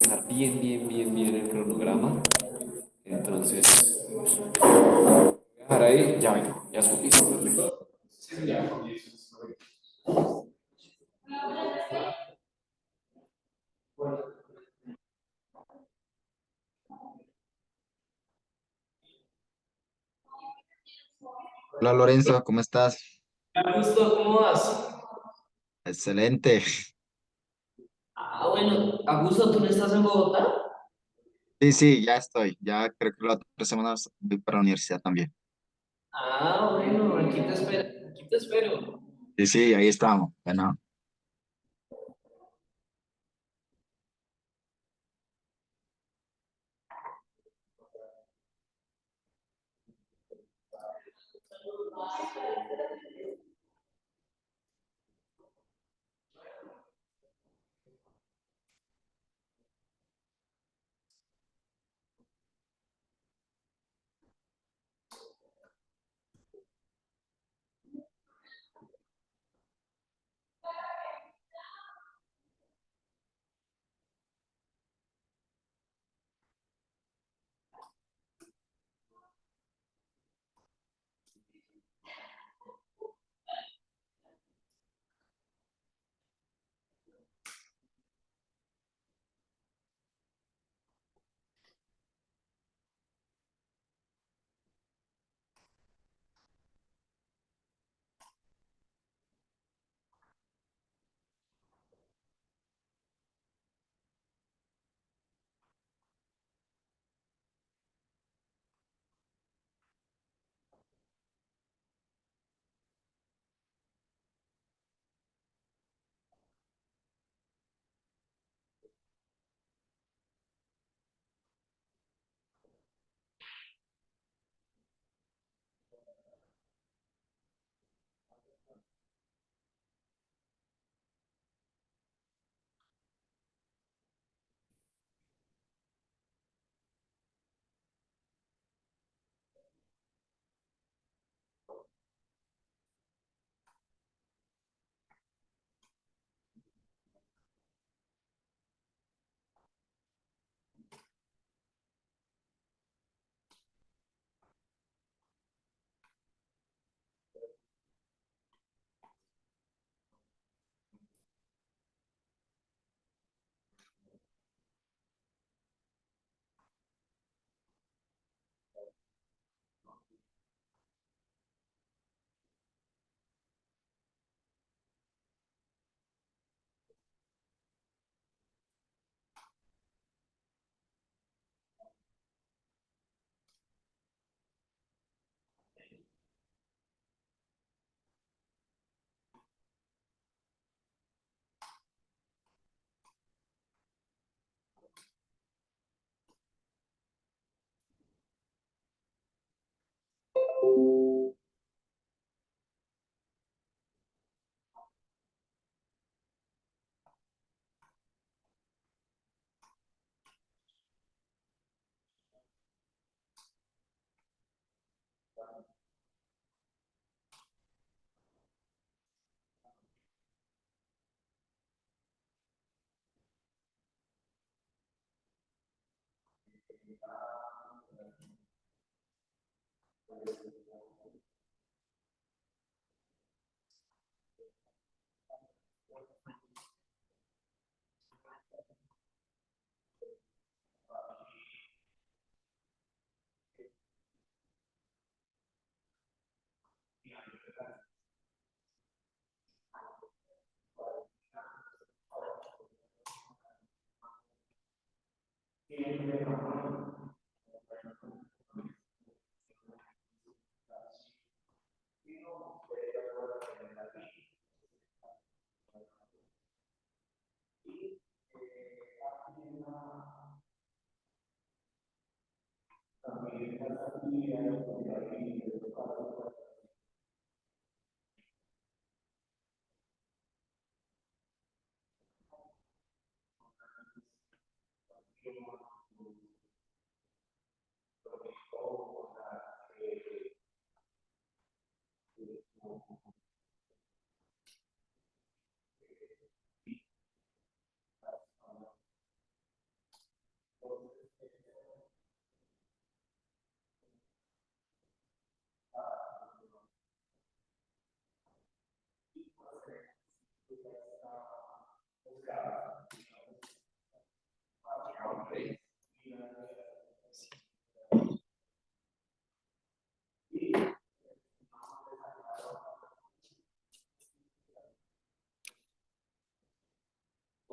Empezar bien el cronograma. Entonces, voy a dejar ahí, ya vengo, ya subí. Sí, ya, Hola Lorenzo, ¿cómo estás? Augusto, ¿cómo vas? Excelente. Ah, bueno, Augusto, ¿tú no estás en Bogotá? Sí, sí, ya estoy. Ya creo que la otra semana voy para la universidad también. Ah, bueno, aquí te espero, aquí te espero. Sí, sí, ahí estamos. Bueno,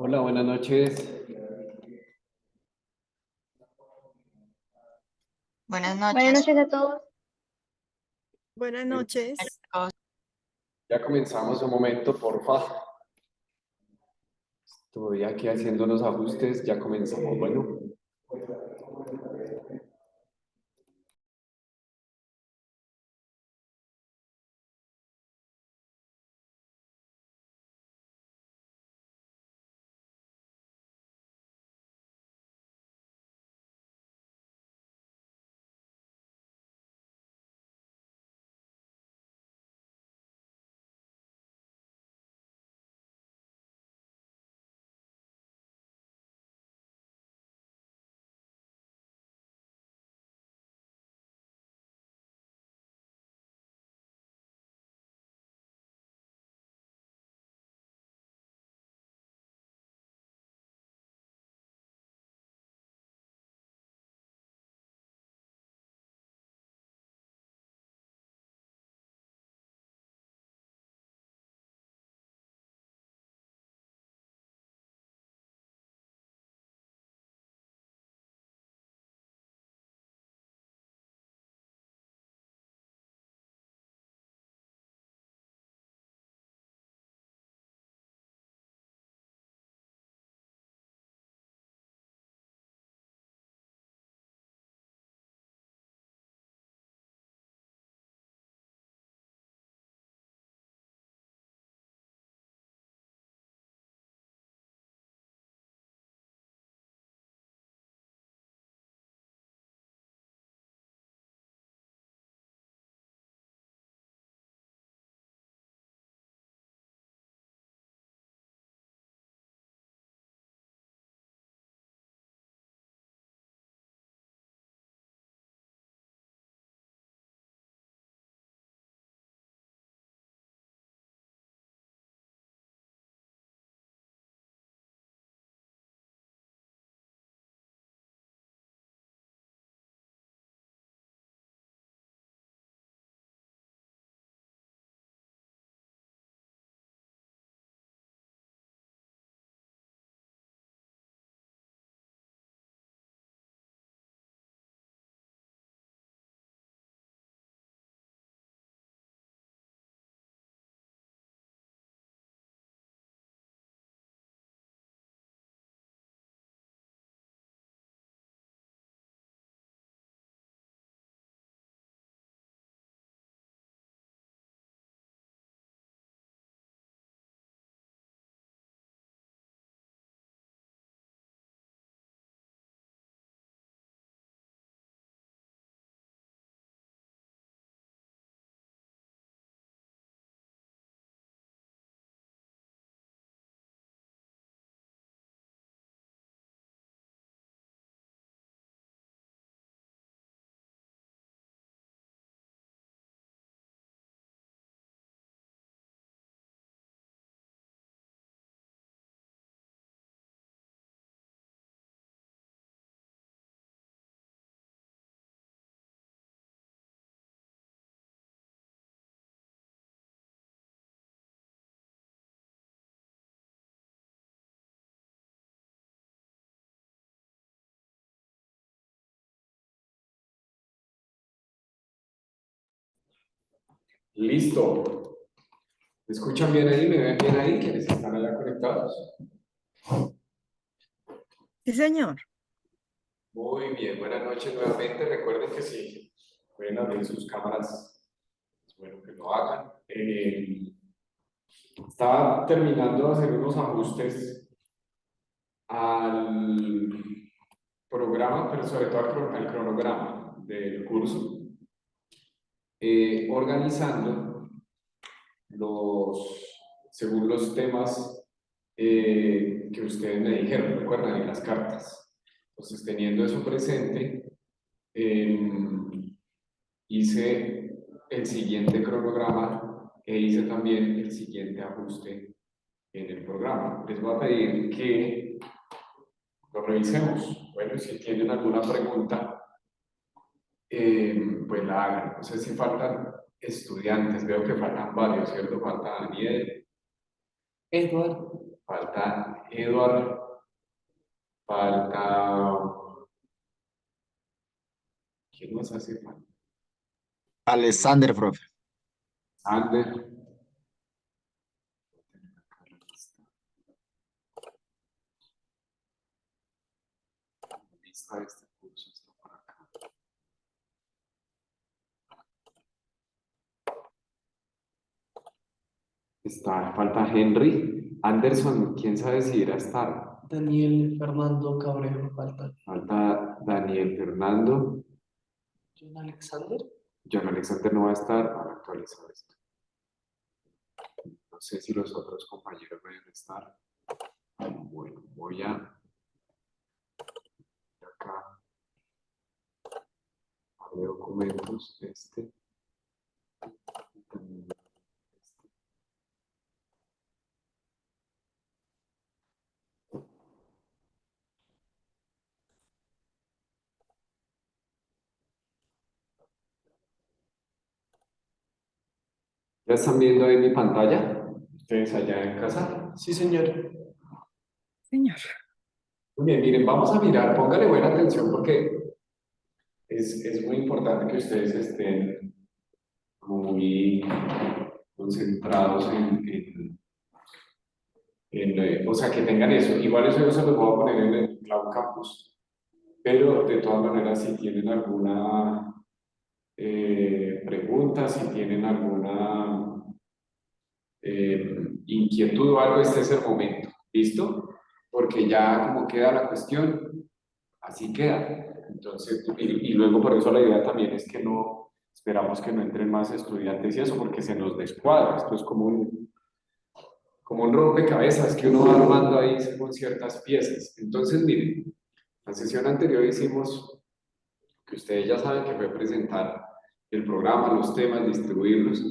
Hola, buenas noches. Buenas Buenas noches. noches a todos. Buenas noches. Ya comenzamos un momento, porfa. Estoy aquí haciendo los ajustes, ya comenzamos. Bueno. Listo. ¿Me escuchan bien ahí? ¿Me ven bien ahí? ¿Quiénes están allá conectados? Sí, señor. Muy bien, buenas noches nuevamente. Recuerden que si pueden abrir sus cámaras, es bueno que lo hagan. Estaba terminando de hacer unos ajustes al programa, pero sobre todo al cronograma del curso, organizando según los temas que ustedes me dijeron, recuerdan, en las cartas. Entonces, teniendo eso presente, hice el siguiente cronograma e hice también el siguiente ajuste en el programa. Les voy a pedir que lo revisemos. Bueno, si tienen alguna pregunta, pues la hagan. No sé si faltan estudiantes, veo que faltan varios, ¿cierto? Falta Daniel, falta Edward, falta... ¿Quién más hace falta? Alexander, profe. Ander. Lista de este curso está por acá. Falta Henry. Anderson, quién sabe si irá a estar. Daniel Fernando Cabrejo falta. Falta Daniel Fernando. John Alexander. John Alexander no va a estar. Van a actualizar esto. No sé si los otros compañeros van a estar. Bueno, voy a acá. Abre documentos. Este. También este. ¿Ya están viendo ahí mi pantalla? ¿Ustedes allá en casa? Sí, señor. Señor. Muy bien, miren, vamos a mirar, póngale buena atención porque es muy importante que ustedes estén muy concentrados o sea, que tengan eso. Igual eso yo se los voy a poner en el Cloud Campus, pero de todas maneras, si tienen alguna pregunta, si tienen alguna inquietud o algo, este es el momento, ¿listo? Porque ya como queda la cuestión, así queda. Entonces, y luego por eso la idea también es que no, esperamos que no entren más estudiantes y eso, porque se nos descuadra. Esto es como un rompecabezas que uno va armando ahí según ciertas piezas. Entonces, miren, la sesión anterior hicimos, que ustedes ya saben que fue presentar el programa, los temas, distribuirlos.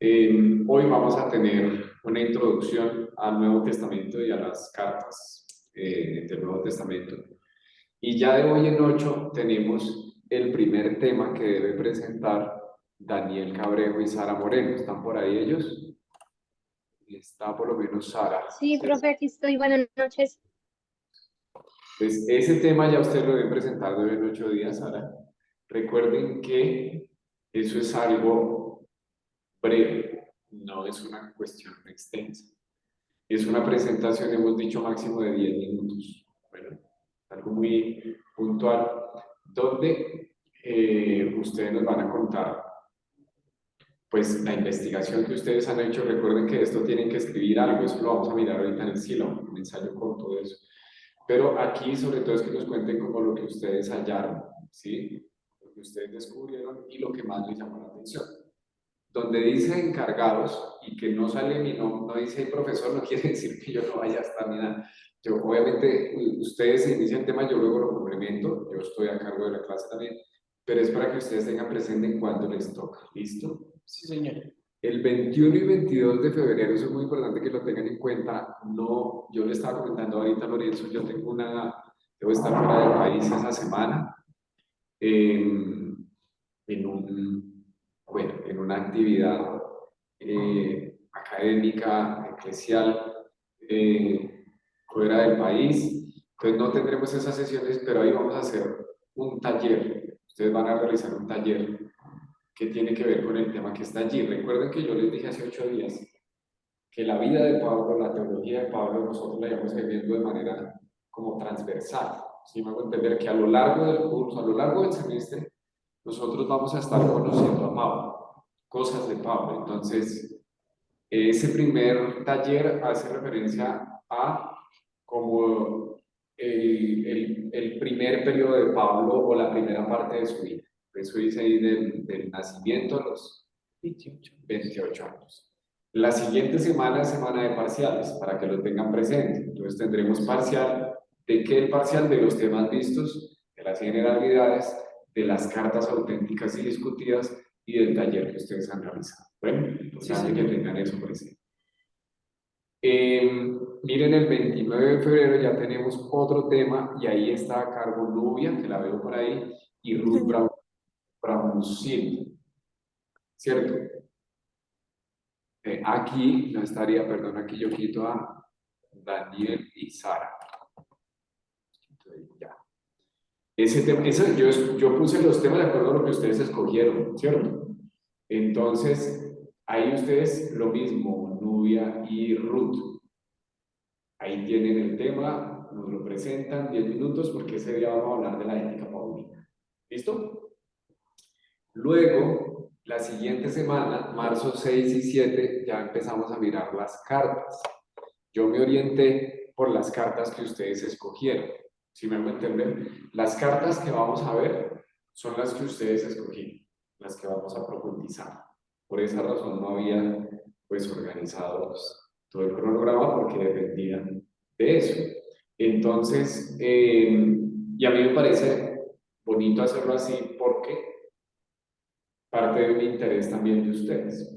Hoy vamos a tener una introducción al Nuevo Testamento y a las cartas del Nuevo Testamento. Y ya de hoy en 8 tenemos el primer tema que debe presentar Daniel Cabrejo y Sara Moreno. ¿Están por ahí ellos? Está por lo menos Sara. Sí, profe, aquí estoy. Buenas noches. Pues ese tema ya usted lo debe presentar de hoy en 8 días, Sara. Recuerden que eso es algo breve, no es una cuestión extensa. Es una presentación, hemos dicho, máximo de 10 minutos. Bueno, algo muy puntual, donde ustedes nos van a contar pues la investigación que ustedes han hecho. Recuerden que esto tienen que escribir algo, eso lo vamos a mirar ahorita en el sílabo, un ensayo corto de eso. Pero aquí sobre todo es que nos cuenten como lo que ustedes hallaron, ¿sí? Lo que ustedes descubrieron y lo que más les llamó la atención. Donde dice encargados y que no sale mi nombre, no dice profesor, no quiere decir que yo no vaya a estar ni nada. Yo, obviamente, ustedes inician el tema, yo luego lo complemento, yo estoy a cargo de la clase también, pero es para que ustedes tengan presente en cuándo les toca. ¿Listo? Sí, señor. El 21 y 22 de febrero, eso es muy importante que lo tengan en cuenta. No, yo le estaba comentando ahorita a Lorenzo, yo debo estar fuera del país esa semana en una actividad académica, eclesial, fuera del país. Entonces no tendremos esas sesiones, pero ahí vamos a hacer un taller. Ustedes van a realizar un taller que tiene que ver con el tema que está allí. Recuerden que yo les dije hace 8 días que la vida de Pablo, la teología de Pablo, nosotros la íbamos viendo de manera como transversal. ¿Sí? Me hago entender que a lo largo del curso, a lo largo del semestre, nosotros vamos a estar conociendo a Pablo, cosas de Pablo. Entonces, ese primer taller hace referencia a como el primer periodo de Pablo o la primera parte de su vida. Eso dice ahí del nacimiento a los 28 años. La siguiente semana es semana de parciales, para que lo tengan presente. Entonces tendremos parcial. ¿De qué el parcial? De los temas vistos, de las generalidades, de las cartas auténticas y discutidas y del taller que ustedes han realizado. Bueno, importante que tengan eso presente. Miren, el 29 de febrero ya tenemos otro tema y ahí está a cargo Nubia, que la veo por ahí, y Ruth Braunsil, ¿cierto? Aquí no estaría, perdón, aquí yo quito a Daniel y Sara. Entonces, ya. Ese tema, yo puse los temas de acuerdo a lo que ustedes escogieron, ¿cierto? Entonces, ahí ustedes lo mismo, Nubia y Ruth. Ahí tienen el tema, nos lo presentan 10 minutos porque ese día vamos a hablar de la ética paulina. ¿Listo? Luego, la siguiente semana, marzo 6 y 7, ya empezamos a mirar las cartas. Yo me orienté por las cartas que ustedes escogieron. ¿Sí me hago entender? Las cartas que vamos a ver son las que ustedes escogieron, las que vamos a profundizar. Por esa razón no había pues organizado todo el cronograma porque dependían de eso. Entonces, y a mí me parece bonito hacerlo así porque parte de mi interés también de ustedes.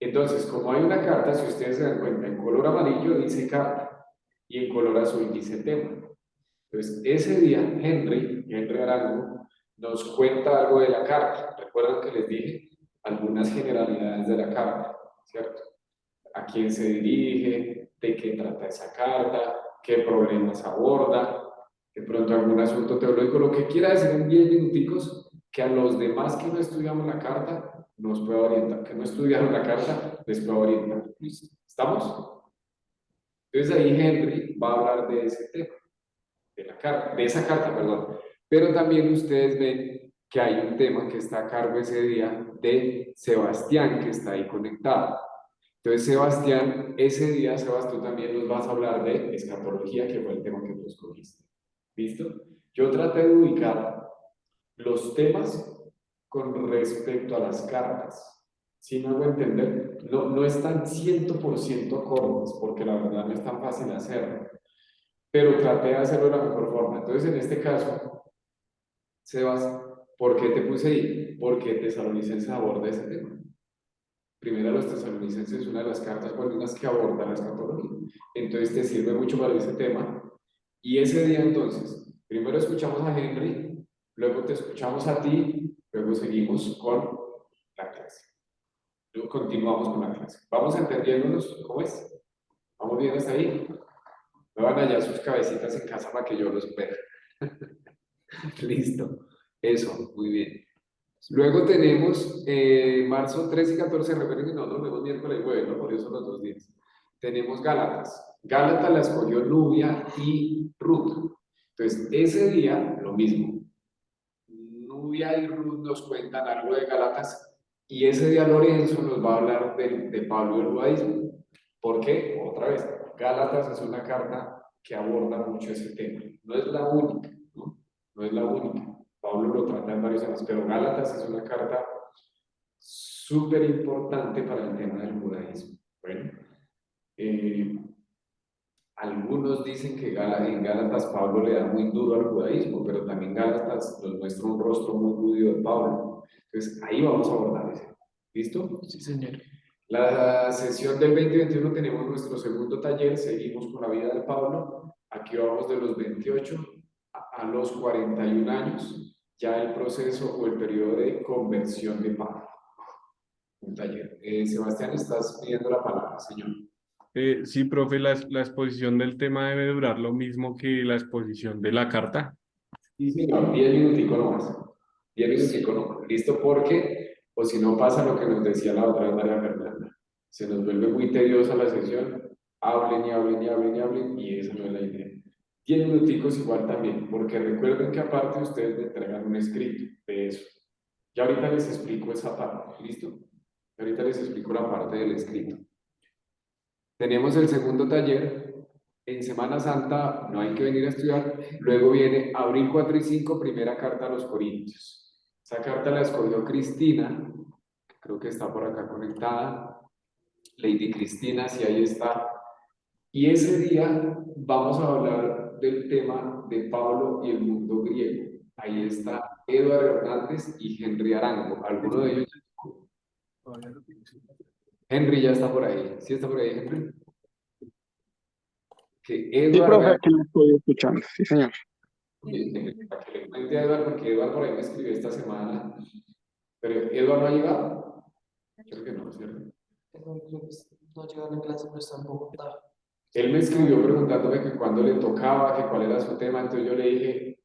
Entonces, como hay una carta, si ustedes se dan cuenta, en color amarillo dice carta y en color azul dice tema. Entonces, ese día, Henry Arango, nos cuenta algo de la carta. Recuerdan que les dije algunas generalidades de la carta, ¿cierto? A quién se dirige, de qué trata esa carta, qué problemas aborda, de pronto algún asunto teológico, lo que quiera decir en 10 minuticos, que a los demás que no estudiamos la carta nos pueda orientar, que no estudiaron la carta les pueda orientar. ¿Listo? ¿Estamos? Entonces ahí Henry va a hablar de ese tema, de la carta, de esa carta, perdón. Pero también ustedes ven que hay un tema que está a cargo ese día de Sebastián, que está ahí conectado. Entonces, Sebastián, ese día, Sebastián, tú también nos vas a hablar de escatología, que fue el tema que tú escogiste. ¿Listo? Yo traté de ubicar los temas con respecto a las cartas. ¿Sí me hago entender? No están 100% acordes, porque la verdad no es tan fácil hacerlo. Pero traté de hacerlo de la mejor forma. Entonces, en este caso, Sebas, ¿por qué te puse ahí? Porque Tesalonicenses aborda ese tema. Primero a los Tesalonicenses es una de las cartas paulinas que aborda la escatología. Entonces te sirve mucho para ese tema. Y ese día entonces, primero escuchamos a Henry, luego te escuchamos a ti, luego seguimos con la clase. Luego continuamos con la clase. ¿Vamos entendiéndonos cómo es? ¿Vamos bien hasta ahí? Me van allá sus cabecitas en casa para que yo los vea. Listo. Eso, muy bien. Luego tenemos marzo 13 y 14, recuerden que nosotros vemos miércoles y jueves, ¿no? Por eso los 2 días. Tenemos Gálatas. Gálatas la escogió Nubia y Ruth. Entonces, ese día, lo mismo. Nubia y Ruth nos cuentan algo de Gálatas y ese día Lorenzo nos va a hablar de Pablo y el judaísmo. ¿Por qué? Otra vez, Gálatas es una carta que aborda mucho ese tema. No es la única, ¿no? No es la única. Pablo lo trata en varios temas, pero Gálatas es una carta súper importante para el tema del judaísmo. Bueno, algunos dicen que en Gálatas Pablo le da muy duro al judaísmo, pero también Gálatas nos muestra un rostro muy judío de Pablo. Entonces, ahí vamos a abordar ese. ¿Listo? Sí, señor. La sesión del 2021 tenemos nuestro segundo taller, seguimos con la vida de Pablo. Aquí vamos de los 28 a los 41 años, ya el proceso o el periodo de conversión de Pablo. Un taller. Sebastián, estás pidiendo la palabra, señor. Sí, profe, la exposición del tema debe durar lo mismo que la exposición de la carta. Sí, señor, 10 minuticos nomás. 10 minuticos nomás. ¿Listo? Porque, o si no pasa lo que nos decía la otra María Fernanda. Se nos vuelve muy tediosa la sesión. Hablen y hablen y hablen y hablen, y esa no es la idea. 10 minuticos igual también, porque recuerden que aparte ustedes me entregan un escrito de eso. Ya ahorita les explico esa parte, ¿listo? Ahorita les explico la parte del escrito. Tenemos el segundo taller. En Semana Santa no hay que venir a estudiar. Luego viene abril 4 y 5, primera carta a los Corintios. Esa carta la escogió Cristina, creo que está por acá conectada. Lady Cristina, si ahí está. Y ese día vamos a hablar del tema de Pablo y el mundo griego. Ahí está Eduardo Hernández y Henry Arango. ¿Alguno de ellos? Henry ya está por ahí. ¿Sí está por ahí, Henry? que Sí, Eduardo, profe, aquí lo estoy escuchando. Sí, señor. para que le cuente a Eduardo, porque Eduardo por ahí me escribió esta semana, pero Eduardo no ha llegado. Creo que no, ¿cierto? Creo que no llegan a clase, pero está en Bogotá. Él me escribió preguntándome que cuándo le tocaba, que cuál era su tema, entonces yo le dije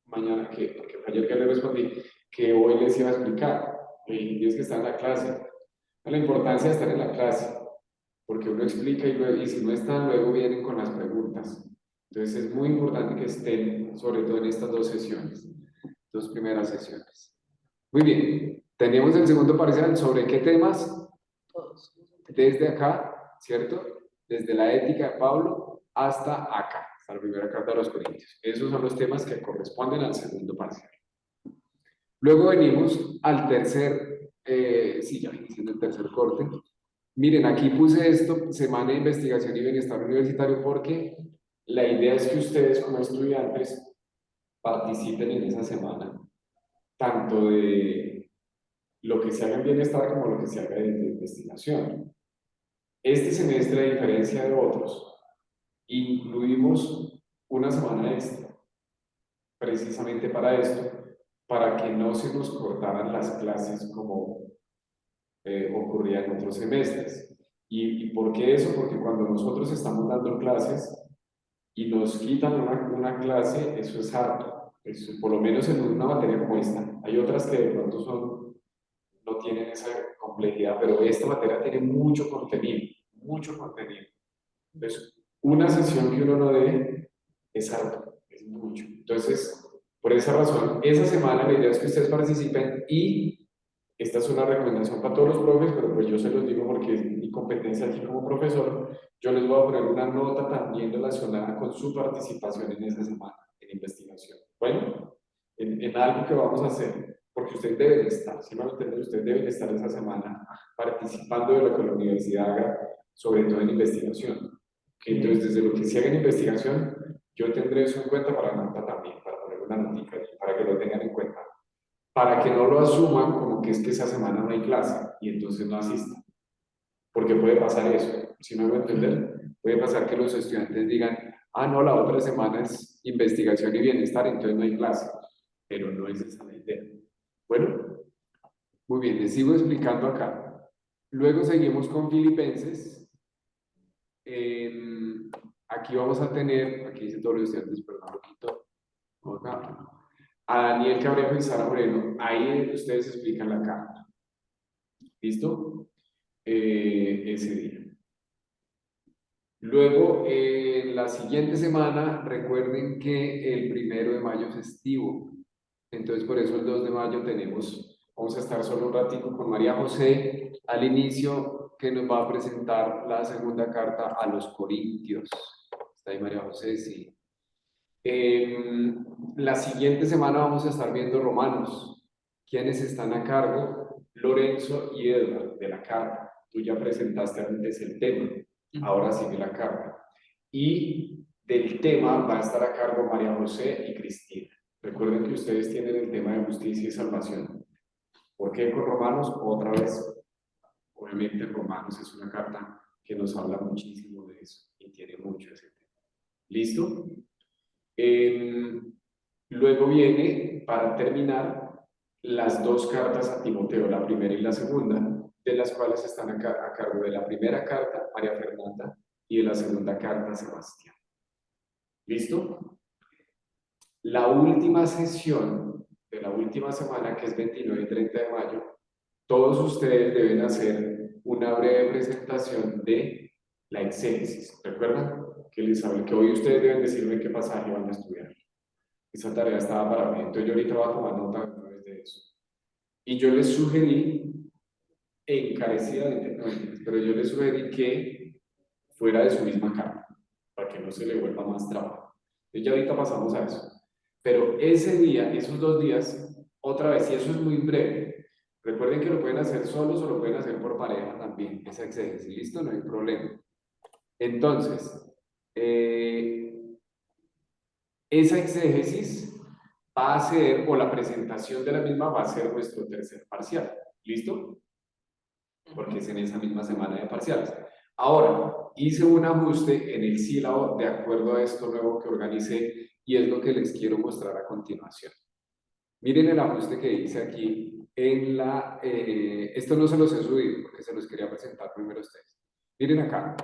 mañana, porque fue ayer que le respondí, que hoy les iba a explicar. Le dije, Dios que está en la clase. La importancia de estar en la clase, porque uno explica y si no están, luego vienen con las preguntas. Entonces es muy importante que estén, sobre todo en estas dos sesiones, dos primeras sesiones. Muy bien, tenemos el segundo parcial sobre qué temas, Todos. desde acá, ¿cierto? Desde la ética de Pablo hasta acá, hasta la primera carta a los Corintios. Esos son los temas que corresponden al segundo parcial. Luego venimos al tercer, sí, ya iniciando el tercer corte. Miren, aquí puse esto, Semana de Investigación y Bienestar Universitario, porque la idea es que ustedes como estudiantes participen en esa semana, tanto de lo que se haga en bienestar como lo que se haga de investigación. Este semestre, a diferencia de otros, incluimos una semana extra, precisamente para esto, para que no se nos cortaran las clases como ocurría en otros semestres. ¿Y por qué eso? Porque cuando nosotros estamos dando clases y nos quitan una clase, eso es harto. Eso, por lo menos en una materia como esta. Hay otras que de pronto no tienen esa complejidad, pero esta materia tiene mucho contenido, mucho contenido. Entonces, una sesión que uno no dé es harto, es mucho. Entonces, por esa razón, esa semana la idea es que ustedes participen y esta es una recomendación para todos los profes, pero pues yo se los digo porque es mi competencia aquí como profesor. Yo les voy a poner una nota también relacionada con su participación en esa semana, en investigación. Bueno, en algo que vamos a hacer, porque ustedes deben estar, si no lo entienden, ustedes deben estar esa semana participando de lo que la universidad haga, sobre todo en investigación. Entonces, desde lo que se haga en investigación, yo tendré eso en cuenta para la nota también, para poner una notica allí, para que lo tengan en cuenta, para que no lo asuman como que es que esa semana no hay clase y entonces no asistan. Porque puede pasar eso, si no me voy a entender, puede pasar que los estudiantes digan, ah, no, la otra semana es investigación y bienestar, entonces no hay clase, pero no es esa la idea. Bueno, muy bien, les sigo explicando acá. Luego seguimos con Filipenses. Aquí vamos a tener, aquí dice todos los estudiantes, perdón, lo quito. Acá. A Daniel Cabrejo y Sara Moreno, ahí ustedes explican la carta. ¿Listo? Ese día. Luego, la siguiente semana, recuerden que el 1 de mayo es festivo. Entonces, por eso el 2 de mayo vamos a estar solo un ratito con María José al inicio, que nos va a presentar la segunda carta a los Corintios. ¿Está ahí María José? Sí. La siguiente semana vamos a estar viendo Romanos. ¿Quiénes están a cargo? Lorenzo y Edward, de la carta. Tú ya presentaste antes el tema, ahora sigue la carta. Y del tema va a estar a cargo María José y Cristina. Recuerden que ustedes tienen el tema de justicia y salvación. ¿Por qué con Romanos? Otra vez, obviamente Romanos es una carta que nos habla muchísimo de eso y tiene mucho ese tema. ¿Listo? Luego viene, para terminar, las dos cartas a Timoteo, la primera y la segunda, de las cuales están a cargo de la primera carta, María Fernanda, y de la segunda carta, Sebastián. ¿Listo? La última sesión de la última semana, que es 29 y 30 de mayo, todos ustedes deben hacer una breve presentación de la exégesis. ¿Recuerdan? Que les hablé que hoy ustedes deben decirme qué pasaje van a estudiar. Esa tarea estaba para mí, entonces yo ahorita voy a tomar nota a través de eso. Y yo les sugerí, encarecidamente, no, pero yo les sugerí que fuera de su misma carta, para que no se le vuelva más trabajo. Entonces ya ahorita pasamos a eso. Pero ese día, esos 2 días, otra vez, y eso es muy breve, recuerden que lo pueden hacer solos o lo pueden hacer por pareja también, esa exégesis, ¿listo? No hay problema. Entonces, esa exégesis va a ser, o la presentación de la misma va a ser nuestro tercer parcial. ¿Listo? Porque es en esa misma semana de parciales. Ahora, hice un ajuste en el sílabo de acuerdo a esto nuevo que organicé y es lo que les quiero mostrar a continuación. Miren el ajuste que hice aquí en la... esto no se los he subido porque se los quería presentar primero a ustedes. Miren acá.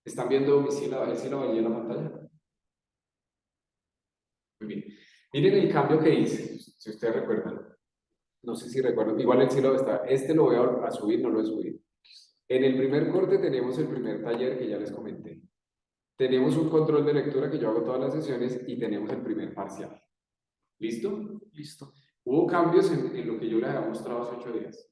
¿Están viendo mi sílabo, el sílabo allí en la pantalla? Muy bien. Miren el cambio que hice, si ustedes recuerdan. No sé si recuerdan. Igual el sílabo está. Este lo voy a subir, no lo he subido. En el primer corte tenemos el primer taller que ya les comenté. Tenemos un control de lectura que yo hago todas las sesiones y tenemos el primer parcial. ¿Listo? Listo. Hubo cambios en lo que yo les había mostrado hace 8 días.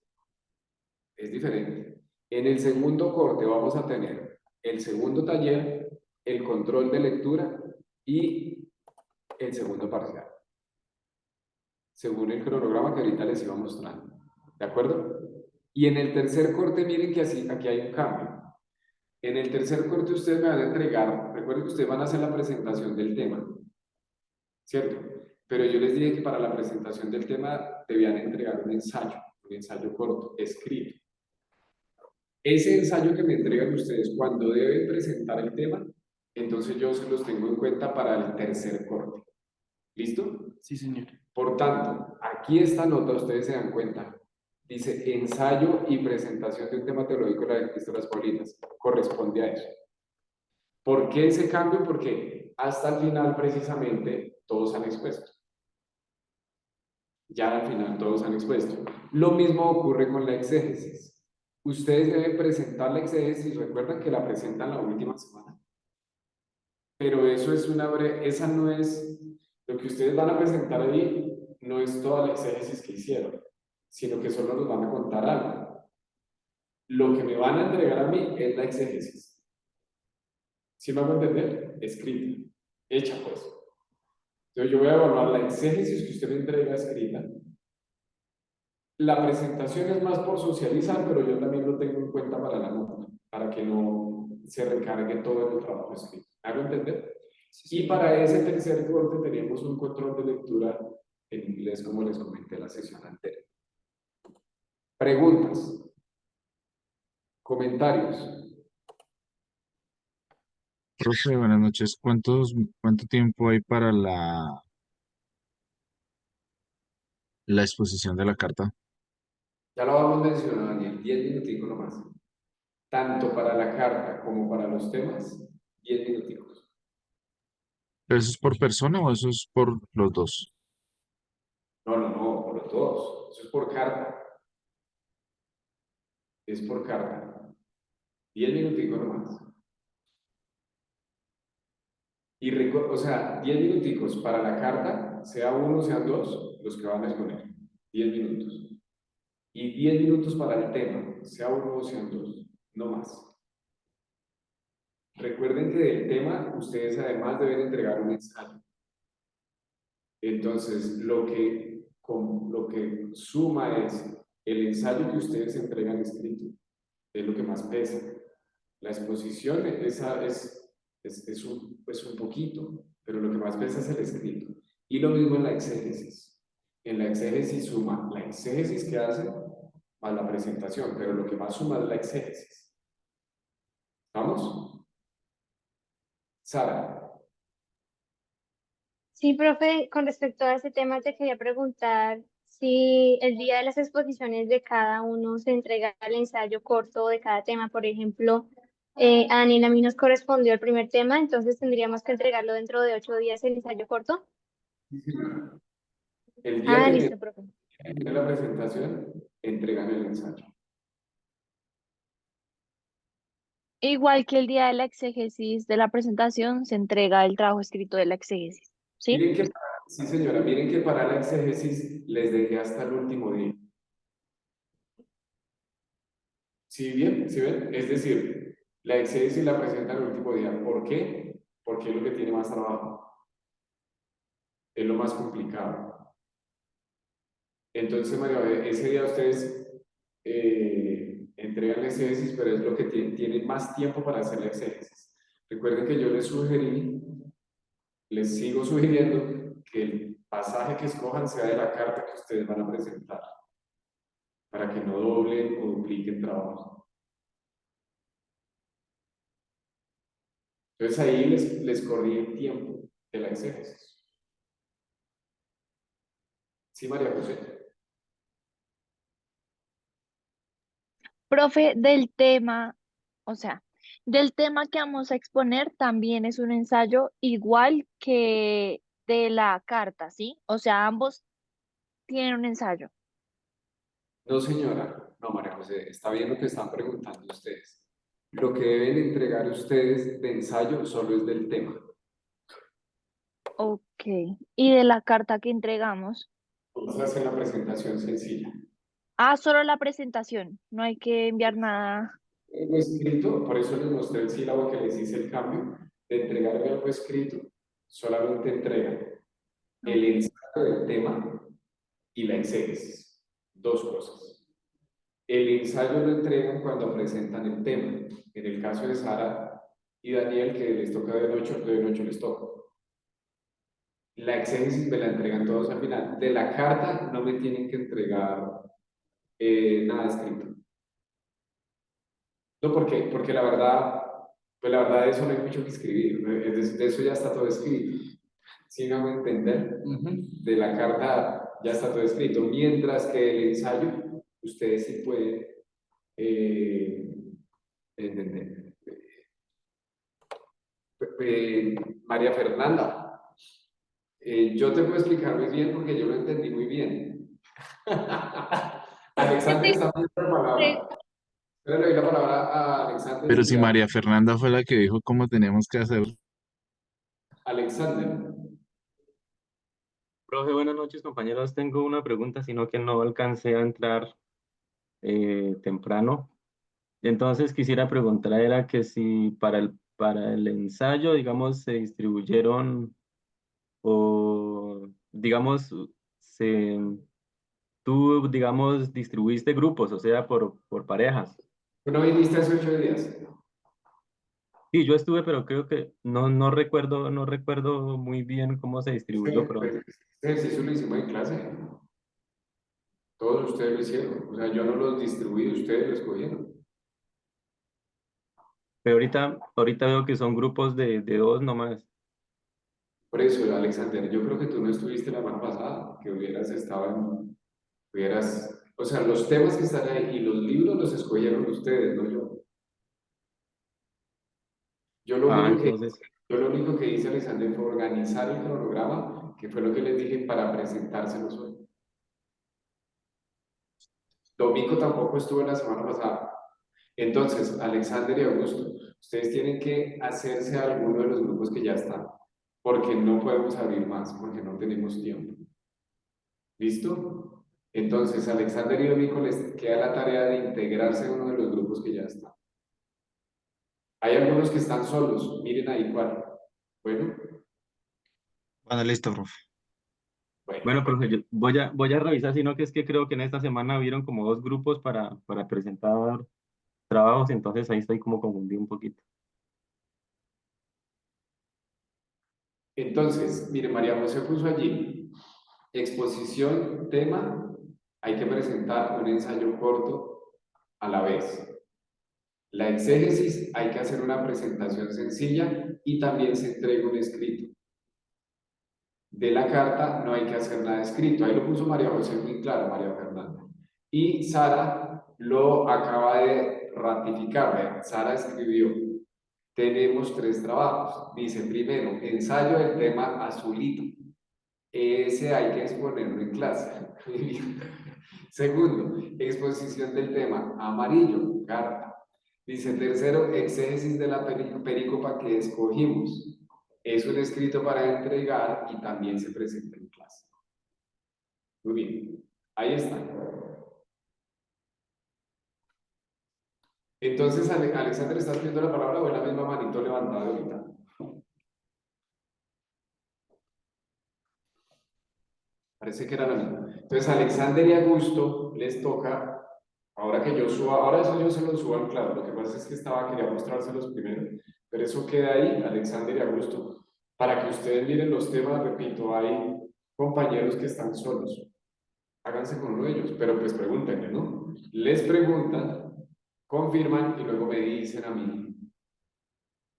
Es diferente. En el segundo corte vamos a tener el segundo taller, el control de lectura y el segundo parcial. Según el cronograma que ahorita les iba mostrando. ¿De acuerdo? Y en el tercer corte, miren que así, aquí hay un cambio. En el tercer corte ustedes me van a entregar, recuerden que ustedes van a hacer la presentación del tema, ¿cierto? Pero yo les dije que para la presentación del tema debían entregar un ensayo corto, escrito. Ese ensayo que me entregan ustedes cuando deben presentar el tema, entonces yo se los tengo en cuenta para el tercer corte. ¿Listo? Sí, señor. Por tanto, aquí esta nota, ustedes se dan cuenta, dice ensayo y presentación de un tema teológico de las epístolas paulinas. Corresponde a eso. ¿Por qué ese cambio? Porque hasta el final, precisamente, todos han expuesto. Ya al final todos han expuesto. Lo mismo ocurre con la exégesis. Ustedes deben presentar la exégesis, recuerdan que la presentan la última semana. Pero eso es esa no es, lo que ustedes van a presentar ahí, no es toda la exégesis que hicieron, sino que solo nos van a contar algo. Lo que me van a entregar a mí es la exégesis. ¿Sí me hago entender? Escrita, hecha pues. Entonces yo voy a evaluar la exégesis que usted me entrega escrita. La presentación es más por socializar, pero yo también lo tengo en cuenta para la nota, para que no se recargue todo en el trabajo escrito. ¿Hago entender? Y para ese tercer corte tenemos un control de lectura en inglés, como les comenté en la sesión anterior. Preguntas, comentarios. Profe, buenas noches. ¿Cuánto tiempo hay para la exposición de la carta? Ya lo vamos mencionando, Daniel, 10 minuticos nomás. Tanto para la carta como para los temas, 10 minuticos. ¿Pero eso es por persona o eso es por los dos? No, por los dos. Eso es por carta. Es por carta. 10 minuticos nomás. Y o sea, 10 minuticos para la carta, sea uno, sean dos, los que van a exponer. 10 minutos. Y 10 minutos para el tema, sea uno o sean dos, no más. Recuerden que del tema, ustedes además deben entregar un ensayo. Entonces, lo que suma es el ensayo que ustedes entregan escrito, es lo que más pesa. La exposición es un poquito, pero lo que más pesa es el escrito. Y lo mismo en la exégesis. En la exégesis suma la exégesis que hace más la presentación, pero lo que más suma es la exégesis. ¿Vamos? Sara. Sí, profe, con respecto a ese tema te quería preguntar si el día de las exposiciones de cada uno se entrega el ensayo corto de cada tema. Por ejemplo, a Daniel a mí nos correspondió el primer tema, entonces tendríamos que entregarlo dentro de 8 días el ensayo corto. El día que Listo, profe. tiene la presentación, entregan el ensayo. Igual que el día de la exégesis de la presentación, se entrega el trabajo escrito de la exégesis, ¿sí? Miren que, sí señora, miren que para la exégesis les dejé hasta el último día. ¿Sí bien? ¿Sí ven? Es decir, la exégesis la presentan el último día. ¿Por qué? Porque es lo que tiene más trabajo. Es lo más complicado. Entonces, María, ese día ustedes entregan la exégesis, pero es lo que tienen más tiempo para hacer la exégesis. Recuerden que yo les sugerí, les sigo sugiriendo que el pasaje que escojan sea de la carta que ustedes van a presentar, para que no doblen o dupliquen trabajo. Entonces ahí les corrí el tiempo de la exégesis. ¿Sí, María José? Profe, del tema, o sea, del tema que vamos a exponer también es un ensayo igual que de la carta, ¿sí? O sea, ambos tienen un ensayo. No, señora. No, María José, está bien lo que están preguntando ustedes. Lo que deben entregar ustedes de ensayo solo es del tema. Ok. ¿Y de la carta que entregamos? Vamos a hacer la presentación sencilla. Ah, solo la presentación, no hay que enviar nada. Algo escrito, por eso les mostré el sílabo que les hice el cambio, de entregarme algo escrito, solamente entregan el Ok. ensayo del tema y la exégesis. Dos cosas. El ensayo lo entregan cuando presentan el tema. En el caso de Sara y Daniel, que les toca de noche les toca. La exégesis me la entregan todos al final. De la carta no me tienen que entregar nada escrito. No, porque la verdad, pues la verdad de eso no hay mucho que escribir. ¿No? De eso ya está todo escrito. ¿Sí me hago entender? De la carta ya está todo escrito. Mientras que el ensayo, ustedes sí pueden entender. María Fernanda, yo te puedo explicar muy bien porque yo lo entendí muy bien. Alexander está pidiendo la palabra. Yo le doy la palabra a Alexander Pero y si ya. María Fernanda fue la que dijo cómo tenemos que hacer. Alexander, Profe, buenas noches, compañeros. Tengo una pregunta, sino que no alcancé a entrar temprano. Entonces quisiera preguntar, era que si para el ensayo, digamos, se distribuyeron o, digamos, se, tú, digamos, distribuiste grupos, o sea, por parejas. ¿tú no viniste hace 8 días? Sí, yo estuve, pero creo que no recuerdo muy bien cómo se distribuyó, pero Este ejercicio lo hicimos en clase. Todos ustedes lo hicieron. O sea, yo no los distribuí, ustedes lo escogieron. ahorita veo que son grupos de dos nomás. Por eso, Alexander, yo creo que tú no estuviste la semana pasada, que o sea, los temas que están ahí y los libros los escogieron ustedes, no yo. Yo lo Ah, único que, entonces, yo lo único que hice, Alexander, fue organizar el cronograma, que fue lo que les dije para presentárselos hoy. Domingo tampoco estuvo la semana pasada. Entonces, Alexander y Augusto, ustedes tienen que hacerse a alguno de los grupos que ya están, porque no podemos abrir más, porque no tenemos tiempo. ¿Listo? Entonces, Alexander y Domingo les queda la tarea de integrarse a uno de los grupos que ya están. Hay algunos que están solos, miren ahí cuál. Bueno, Bueno, listo, profe. bueno, profe, yo voy a revisar, sino que es que creo que en esta semana vieron como dos grupos para presentar trabajos, entonces ahí estoy como confundido un poquito. entonces, mire, María José puso allí, exposición, tema, hay que presentar un ensayo corto a la vez. La exégesis, hay que hacer una presentación sencilla y también se entrega un escrito. De la carta no hay que hacer nada escrito. Ahí lo puso María José muy claro, María Fernanda. Y Sara lo acaba de ratificar. Vean, Sara escribió, tenemos 3 trabajos. Dice, primero, ensayo del tema azulito. Ese hay que exponerlo en clase. Segundo, exposición del tema amarillo, carta. Dice, tercero, exégesis de la perícopa que escogimos. Es un escrito para entregar y también se presenta en clase. Muy bien, ahí está. Entonces, Alexander, ¿estás viendo la palabra o es la misma manito levantada ahorita? Parece que era la misma. Entonces, Alexander y Augusto les toca, ahora que yo suba, ahora eso yo se lo subo al claro, lo que pasa es que quería mostrárselos primero, pero eso queda ahí, Alexander y Augusto, para que ustedes miren los temas, repito, hay compañeros que están solos, háganse con uno de ellos, pero pues pregúntenle, ¿no? Les preguntan, confirman y luego me dicen a mí,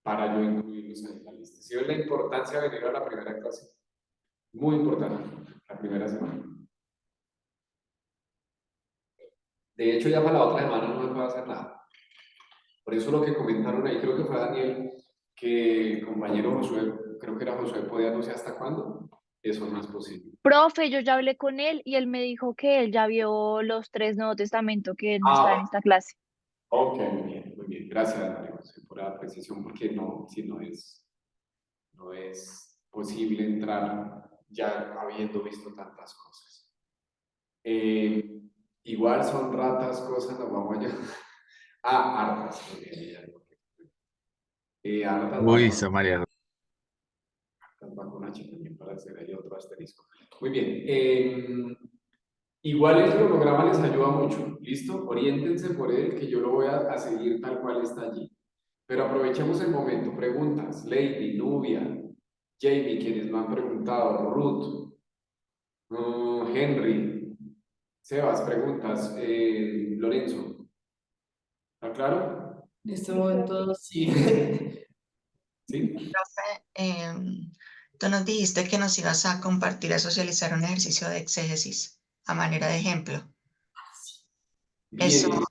para yo incluirlos en la lista. ¿Sí ven la importancia de venir a la primera clase? Muy importante, la primera semana. De hecho, ya para la otra semana no me puedo hacer nada. Por eso lo que comentaron ahí, creo que fue Daniel, que el compañero Josué, creo que era Josué, podía no sé hasta cuándo, eso no es posible. Profe, yo ya hablé con él y él me dijo que él ya vio los 3 Nuevos Testamentos, que él no está en Ah, esta clase. ok, muy bien, gracias María José por la precisión, porque no, si no es posible entrar ya habiendo visto tantas cosas. Igual son ratas, cosas, nos vamos allá. Ah, hartas, muy bien, hartas Uy, vacunas. esa María. Las vacunas también para hacer ahí otro asterisco. Muy bien. Igual el cronograma les ayuda mucho. ¿Listo? Oriéntense por él, que yo lo voy a seguir tal cual está allí. Pero aprovechemos el momento. Preguntas. Lady, Nubia, Jamie, quienes me han preguntado, Ruth, Henry, Sebas, preguntas. Lorenzo, ¿está claro? En este Sí, profe. momento sí. ¿Sí? Profe, tú nos dijiste que nos ibas a compartir, a socializar un ejercicio de exégesis a manera de ejemplo. Eso, Bien,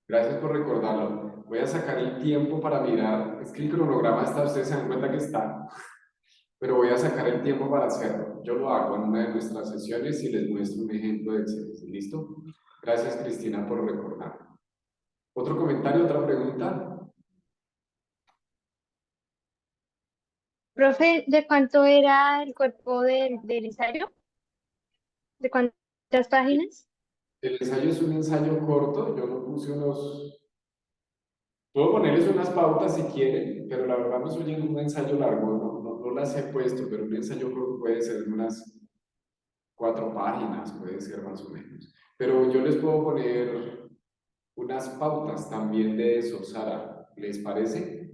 gracias por recordarlo. Voy a sacar el tiempo para mirar. Es que el cronograma está, ustedes se dan cuenta que está, pero voy a sacar el tiempo para hacerlo. Yo lo hago en una de nuestras sesiones y les muestro un ejemplo de exégesis. ¿Listo? Gracias, Cristina, por recordar. ¿Otro comentario, otra pregunta? Profe, ¿de cuánto era el cuerpo del ensayo? ¿De cuántas páginas? El ensayo es un ensayo corto. Yo no puse unos. Puedo ponerles unas pautas si quieren, pero la verdad no soy en un ensayo largo, no las he puesto, pero un ensayo corto puede ser unas 4 páginas, puede ser más o menos. Pero yo les puedo poner unas pautas también de eso, Sara, ¿les parece?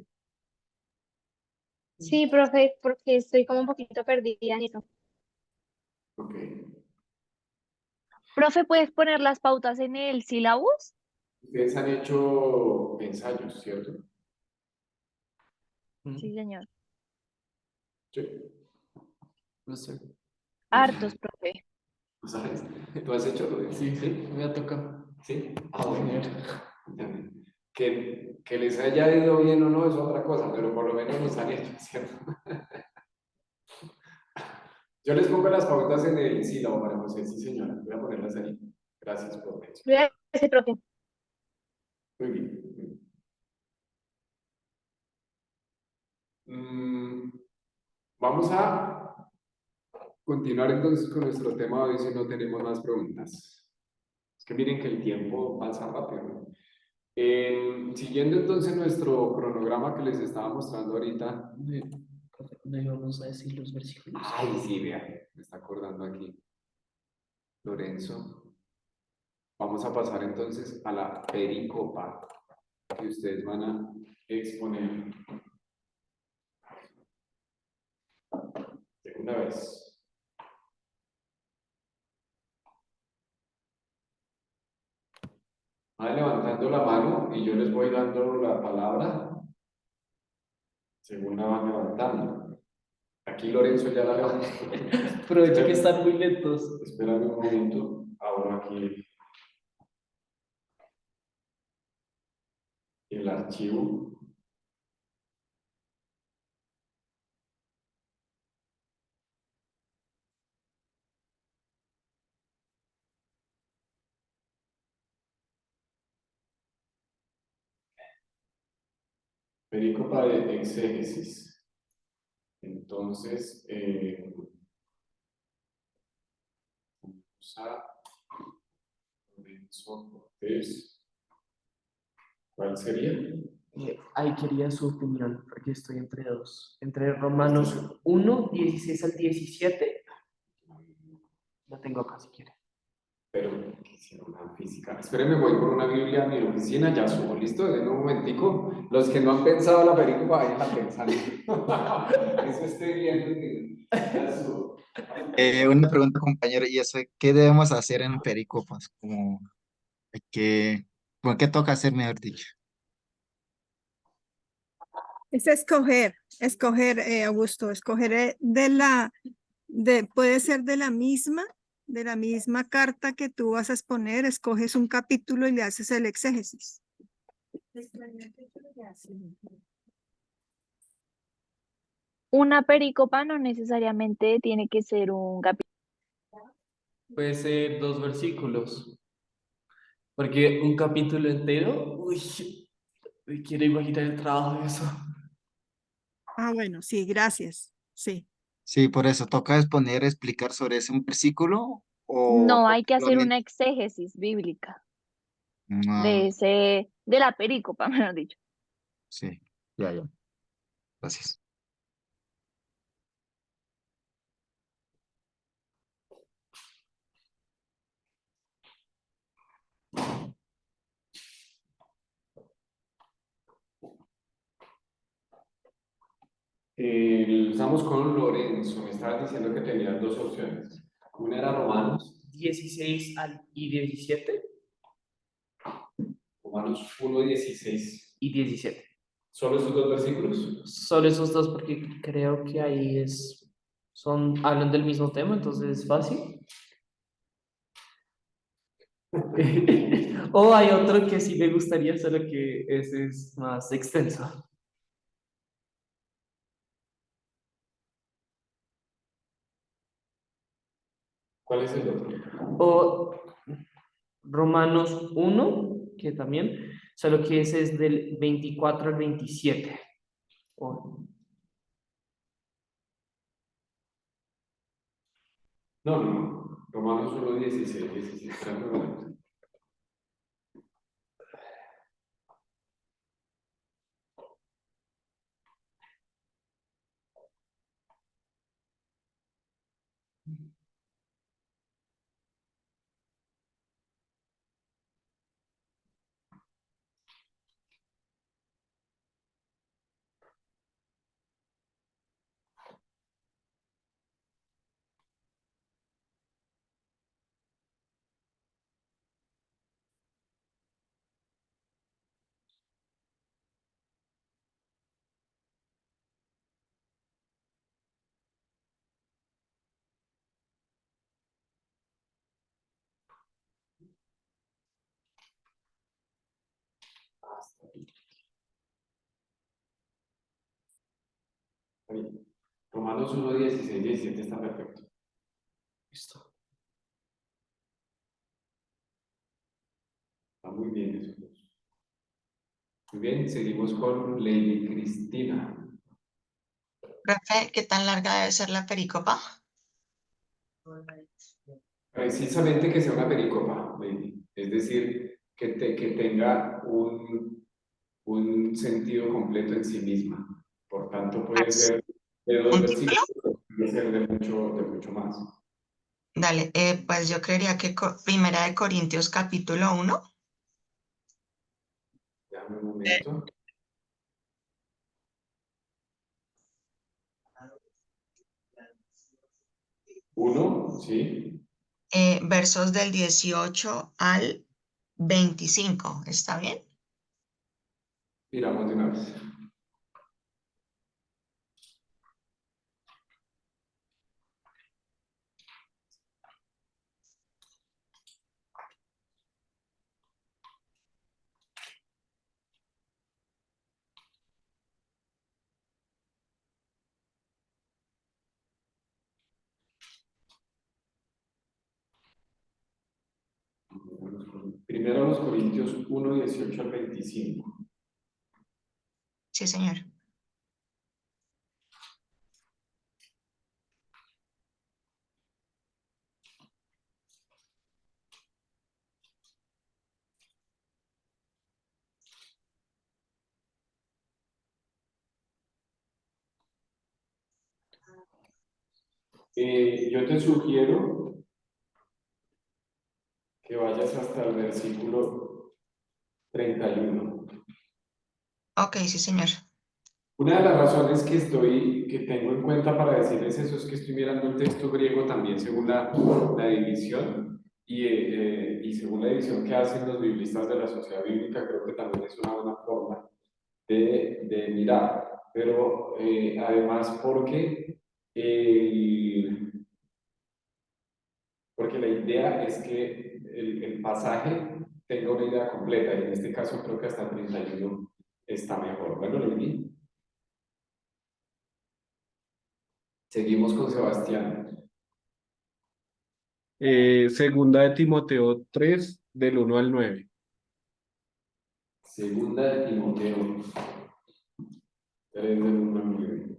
Sí, profe, porque estoy como un poquito perdida en eso. Ok. Profe, ¿puedes poner las pautas en el sílabus? Ustedes han hecho ensayos, ¿cierto? Sí, señor. Sí. No sé. Hartos, profe. ¿Tú sabes? ¿Tú has hecho lo de Sí, sí? me ha tocado. ¿Sí? Ah, bueno. Que les haya ido bien o no es otra cosa, pero por lo menos los han hecho, ¿cierto? Yo les pongo las pautas en el sílabo, María José, sí señora, voy a ponerlas ahí. Gracias por eso. Gracias, profe. Muy bien. Muy bien. Vamos a continuar entonces con nuestro tema hoy si no tenemos más preguntas. Es que miren que el tiempo pasa rápido, ¿no? Siguiendo entonces nuestro cronograma que les estaba mostrando ahorita. Profe, ¿no íbamos a decir los versículos? Ay, sí, vean, me está acordando aquí Lorenzo. Vamos a pasar entonces a la pericopa que ustedes van a exponer. Segunda vez. Van levantando la mano y yo les voy dando la palabra según la van levantando. Aquí Lorenzo ya la levantó. Aprovecho que están muy lentos. Espérame un momento. Abro aquí el archivo. Pericopa de exégesis. Entonces, vamos a Lorenzo Cortés. ¿Cuál sería? Ahí quería su opinión, porque estoy entre dos. Entre Romanos 1, 16 al 17. Lo tengo acá si quiere. Pero quisiera una física. Espérenme, voy por una Biblia a mi oficina, ya subo, ¿listo? En un momentico. Los que no han pensado la pericopa, vayan a pensar. Eso estoy viendo que ya subo. Una pregunta, compañero, y eso, ¿qué debemos hacer en pericopas? Como que, ¿qué toca hacer, mejor dicho? Es escoger, Augusto, escoger puede ser de la misma carta que tú vas a exponer, escoges un capítulo y le haces el exégesis. Una pericopa no necesariamente tiene que ser un capítulo. Puede ser 2 versículos, porque un capítulo entero, uy, me quiero imaginar el trabajo de eso. Ah, bueno, sí, gracias. Sí. Sí, por eso toca exponer, explicar sobre ese un versículo No, o hay que hacer solamente. una exégesis bíblica Ah, de la pericopa, mejor dicho. sí, ya, ya. Gracias. Estamos con Lorenzo, me estabas diciendo que tenías dos opciones. Una era Romanos, 16 y 17 Romanos 1:16. y 17. ¿Solo esos dos versículos? Solo esos dos porque creo que ahí hablan del mismo tema, entonces es fácil. O hay otro que sí me gustaría, solo que ese es más extenso. ¿Cuál es el otro? O Romanos 1, que también, solo que ese es del 24 al 27. O- No, no, no. Romanos 1:16, 17. Espérame un momento. Ahí. Romanos 1:16, 17 está perfecto. Listo. Está muy bien esos dos. Muy bien, seguimos con Lady Cristina. Profe, ¿qué tan larga debe ser la pericopa? Precisamente que sea una pericopa, Lady. Es decir, que tenga un sentido completo en sí misma. Por tanto, puede ser de dos ¿Un título? versículos, puede ser de mucho más. Dale, pues yo creería que Primera de Corintios capítulo 1. Déjame un momento. Uno, sí. Versos del 18 al 25, ¿está bien? Miramos de una vez. Primero los Corintios 1:18 al 25. Sí, señor. Yo te sugiero que vayas hasta el versículo 31. Ok, sí, señor. Una de las razones que tengo en cuenta para decirles eso es que estoy mirando el texto griego también según la división y según la división que hacen los biblistas de la sociedad bíblica, creo que también es una buena forma de mirar. pero además porque la idea es que el pasaje tenga una idea completa, y en este caso creo que hasta 31 está mejor. Bueno, Lili, seguimos con Sebastián. Segunda de Timoteo 3, del 1 al 9. Segunda de Timoteo 3 del 1 al 9.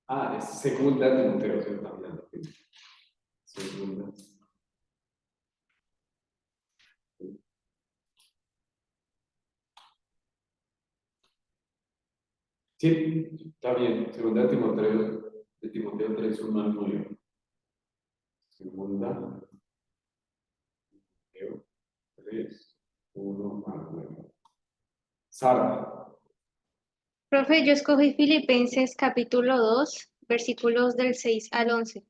Ah, es segunda de Timoteo, ¿cierto? También. Segunda. Sí, está bien. Segunda de Timoteo 3, 1 al 9. Segunda de Timoteo 3, 1 al 9. Sara, Profe, yo escogí Filipenses capítulo 2, versículos del 6 al 11.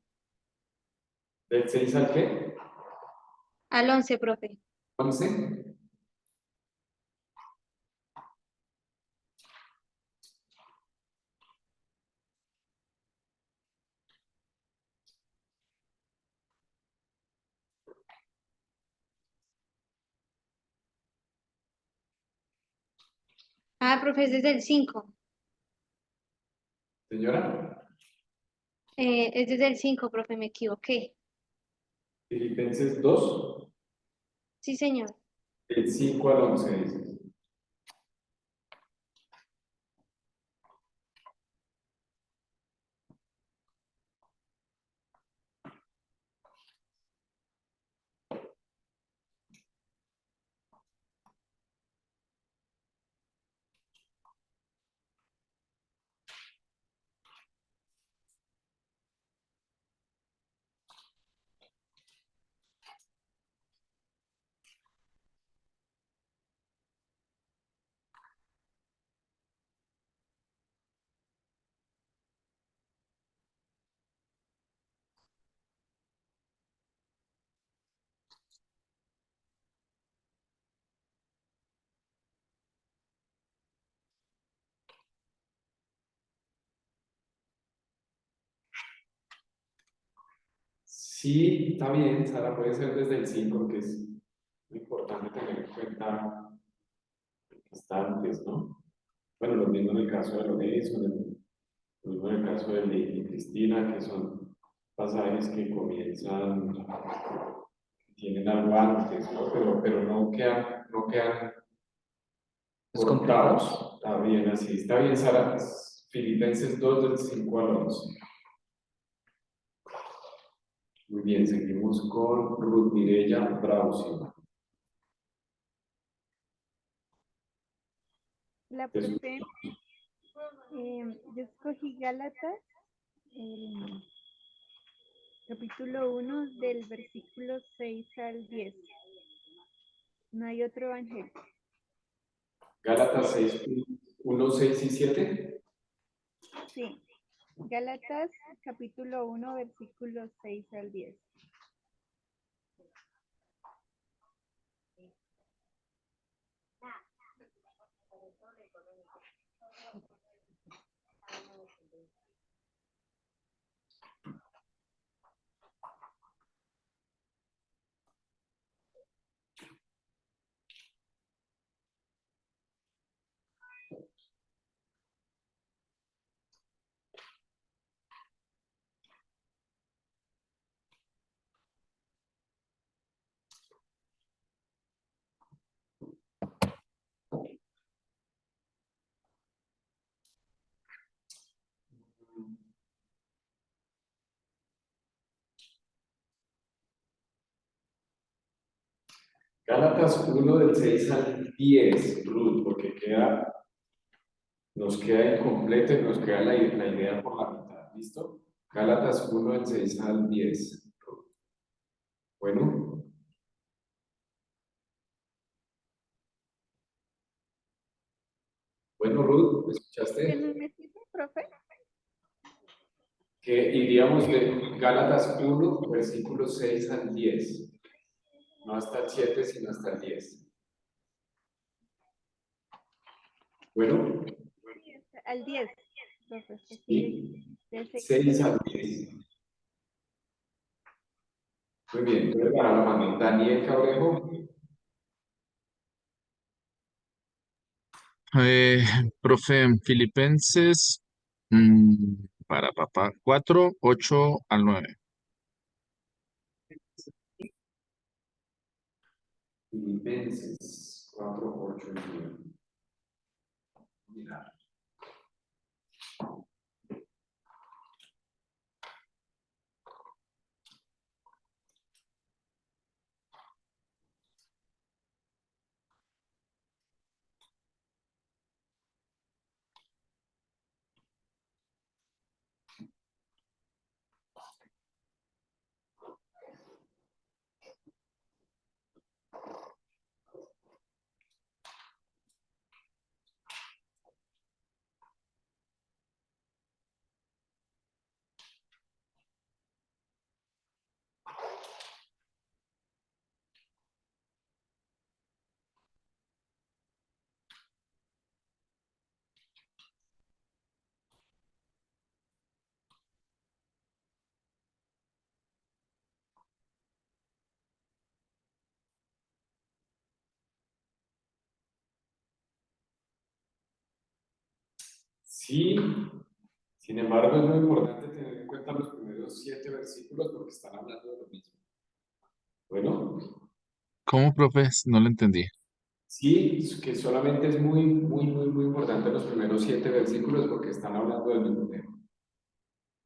¿del 6 al qué? Al 11, profe. 11. Ah, profe, es desde el 5. Señora, Es desde el 5, profe, me equivoqué. Filipenses 2, Sí, señor. del 5 al 11 dice. Sí, está bien, Sara, puede ser desde el 5, que es muy importante tener en cuenta lo que está antes, ¿no? Bueno, lo mismo en el caso de Lorenzo, lo mismo en el caso de Lady y Cristina, que son pasajes que comienzan, tienen algo antes, ¿no? Pero no quedan ¿Descompletados? cortados. Está bien así, está bien, Sara. Filipenses 2 del 5 al 11. Muy bien, seguimos con Ruth Mireya Braucio. La De su- profe, yo escogí Gálatas, el capítulo 1 del versículo 6 al 10. No hay otro evangelio. Gálatas 6, 1, 6 y 7. Sí, Gálatas, capítulo 1, versículo 6 al 10. Gálatas 1 del 6 al 10, Ruth, porque nos queda incompleto y nos queda la idea por la mitad. ¿Listo? Gálatas 1 del 6 al 10. Ruth. Bueno, Ruth, ¿me ¿Que escuchaste? no me sirve, profe? Que iríamos de Gálatas 1, versículos 6 al 10. No hasta el 7, sino hasta el 10. Bueno, Sí, al 10, profe, que sí, sigue del 6 al 6 10. al 10. Muy bien, entonces para la mano, Daniel Cabrejo, Eh, profe, Filipenses, para papá, 4, 8 al 9. Filipenses 4, 8 y 9. Mira, sí, sin embargo, es muy importante tener en cuenta los primeros 7 versículos porque están hablando de lo mismo. Bueno, ¿Cómo, profe? No lo entendí. sí, que solamente es muy importante los primeros 7 versículos porque están hablando del mismo tema.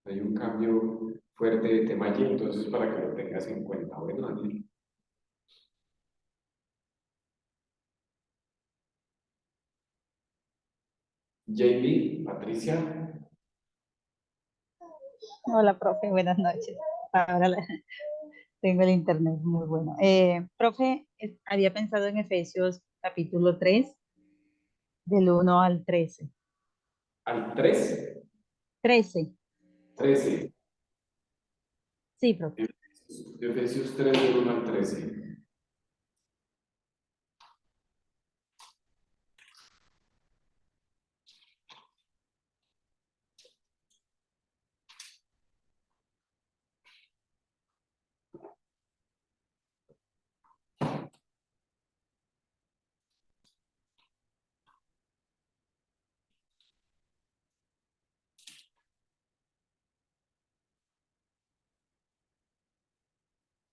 Hay un cambio fuerte de tema allí, entonces para que lo tengas en cuenta. Bueno, Daniel. Jamie, Patricia, Hola, profe, buenas noches. Ahora tengo el internet muy bueno. Profe, había pensado en Efesios capítulo 3 del 1 al 13. al 3, 13, 13. sí, profe. Efesios 3, del 1 al 13.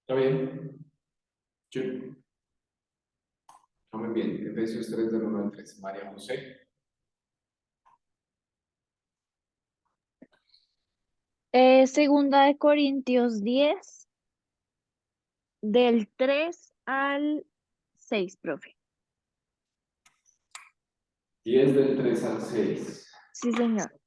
¿Está bien? Sí. Está muy bien. Efesios 3, del 1 al 13. María José. Segunda de Corintios 10, del 3 al 6, profe. 10 del 3 al 6. Sí, señor.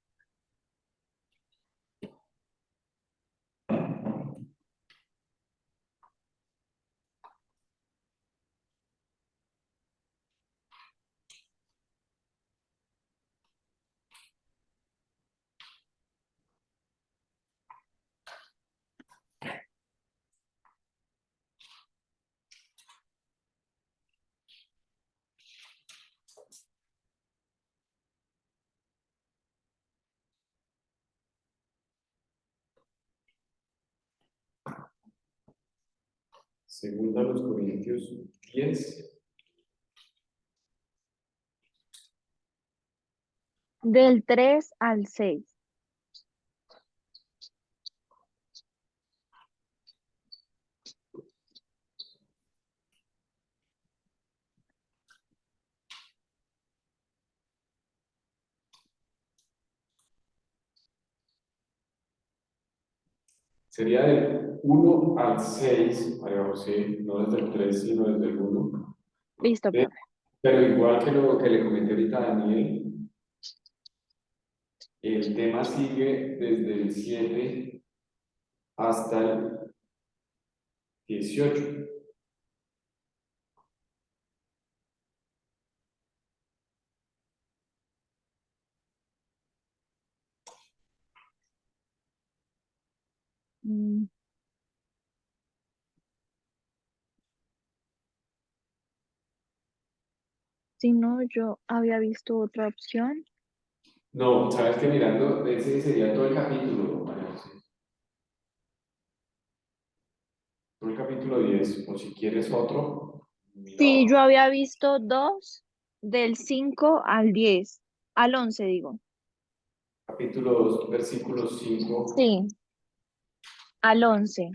Segunda a los Corintios 10. Del 3 al 6. Sería del del 1 al 6, María José, no desde el 3, sino desde el 1. Listo, profe. Pero igual que lo que le comenté ahorita a Daniel, el tema sigue desde el 7 hasta el 18. Mm, Si no, yo había visto otra opción. No, sabes que mirando, ese sería todo el capítulo, María José. Todo el capítulo 10, o si quieres otro, mira Sí, otro. yo había visto dos del 5 al 10, al 11 digo. Capítulo 2, versículo 5. Sí, al 11.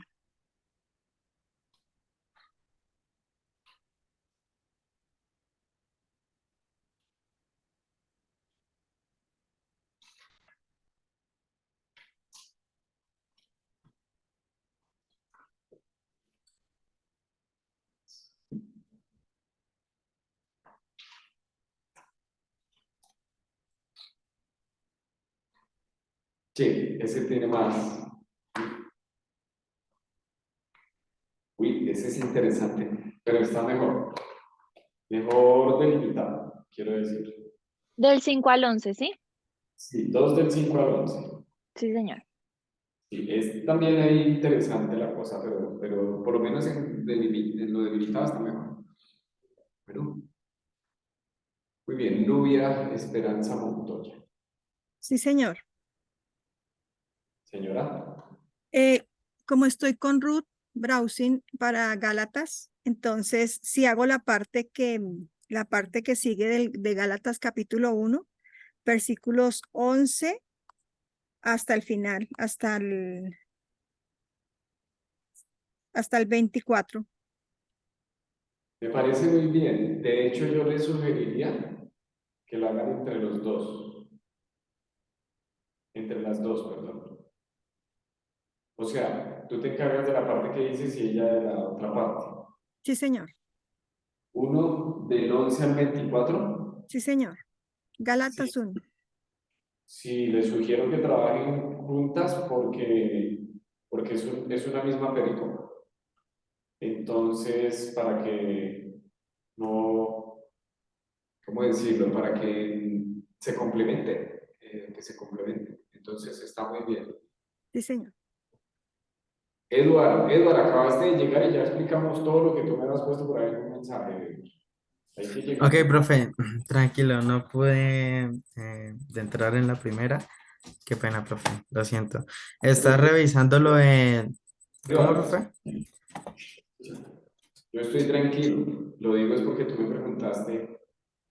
Sí, ese tiene más. Uy, ese es interesante, pero está mejor. Mejor delimitado, quiero decir. Del 5 al 11, ¿sí? Sí, 2 del 5 al 11. Sí, señor. Sí, es también ahí interesante la cosa, pero por lo menos en lo delimitado está mejor. Bueno, muy bien. Nubia Esperanza Montoya. Sí, señor. Señora. Como estoy con root browsing para Gálatas, entonces si hago la parte que sigue de Gálatas capítulo 1, versículos 11 hasta el final, hasta el 24. Me parece muy bien. De hecho, yo les sugeriría que lo hagan entre los dos. Entre las dos, perdón. O sea, tú te encargas de la parte que dices y ella de la otra parte. Sí, señor. Uno del 11 al 24. Sí, señor. Gálatas 1. Sí, les sugiero que trabajen juntas porque es una misma película. Entonces, para que no, ¿cómo decirlo? Para que se complemente, que se complemente. Entonces, está muy bien. Sí, señor. Eduard, acabaste de llegar y ya explicamos todo lo que tú me has puesto por ahí en un mensaje. Hay que llegar. Ok, profe, tranquilo, no pude de entrar en la primera. Qué pena, profe, lo siento. ¿Está revisándolo en... ¿Cómo, Eduard, profe? yo estoy tranquilo. Lo digo es porque tú me preguntaste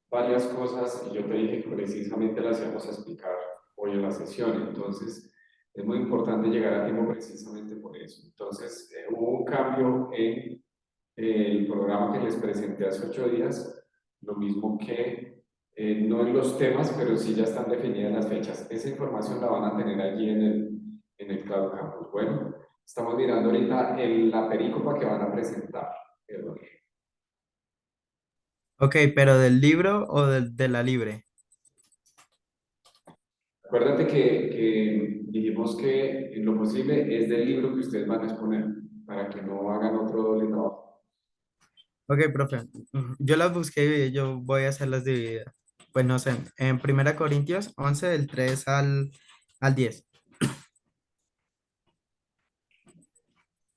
varias cosas y yo te dije que precisamente las íbamos a explicar hoy en la sesión. Entonces, es muy importante llegar a tiempo precisamente por eso. Entonces, hubo un cambio en el programa que les presenté hace 8 días, lo mismo que no en los temas, pero sí ya están definidas las fechas. Esa información la van a tener allí en el Cloud Campus. Bueno, estamos mirando ahorita la perícopa que van a presentar. Eduardo. Ok, pero ¿del libro o de la libre? Acuérdate que dijimos que en lo posible es del libro que ustedes van a exponer para que no hagan otro doble trabajo. Ok, profe, yo las busqué y yo voy a hacerlas divididas. Pues no sé, en Primera Corintios 11 del 3 al 10.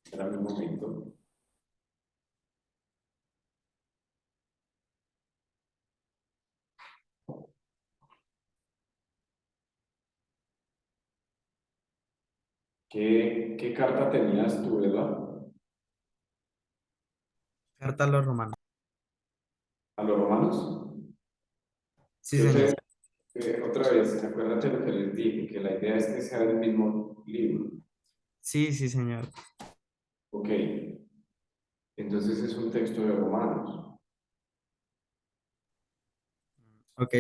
Espérame un momento. ¿Qué carta tenías tú, Eduardo? Carta a los romanos. ¿A los romanos? Sí, Yo señor. te, otra vez, acuérdate lo que les dije, que la idea es que sea el mismo libro. Sí, sí, señor. Ok, entonces es un texto de Romanos. Ok,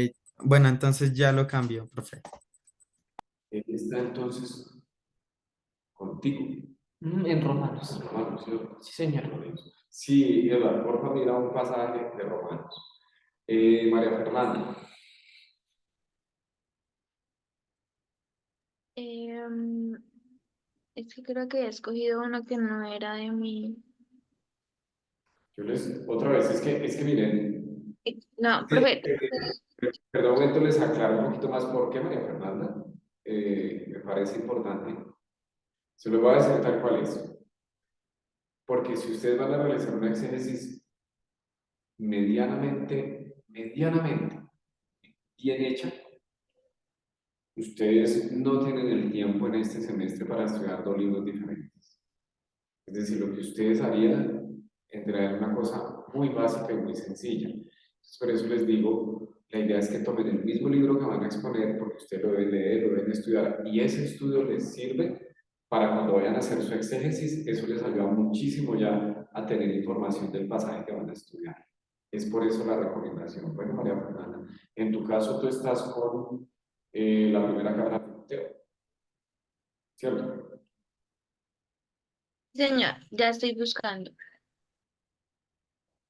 bueno, entonces ya lo cambio, profe. Él está entonces contigo. En Romanos. Romanos, ¿cierto? Sí, señor. Sí, Eduardo, por favor, mira un pasaje de Romanos. María Fernanda. Em, es que creo que he escogido uno que no era de mí. Otra vez, es que miren, No, sí, profe, perdón, un momento les aclaro un poquito más por qué María Fernanda. Me parece importante. Se lo voy a decir tal cual es. Porque si ustedes van a realizar una exégesis medianamente bien hecha, ustedes no tienen el tiempo en este semestre para estudiar dos libros diferentes. Es decir, lo que ustedes harían entraría una cosa muy básica y muy sencilla. Entonces, por eso les digo, la idea es que tomen el mismo libro que van a exponer, porque ustedes lo deben leer, lo deben estudiar, y ese estudio les sirve para cuando vayan a hacer su exégesis, eso les ayuda muchísimo ya a tener información del pasaje que van a estudiar. Es por eso la recomendación. Bueno, María Fernanda, en tu caso tú estás con la primera carta de Timoteo, ¿cierto? señor, ya estoy buscando.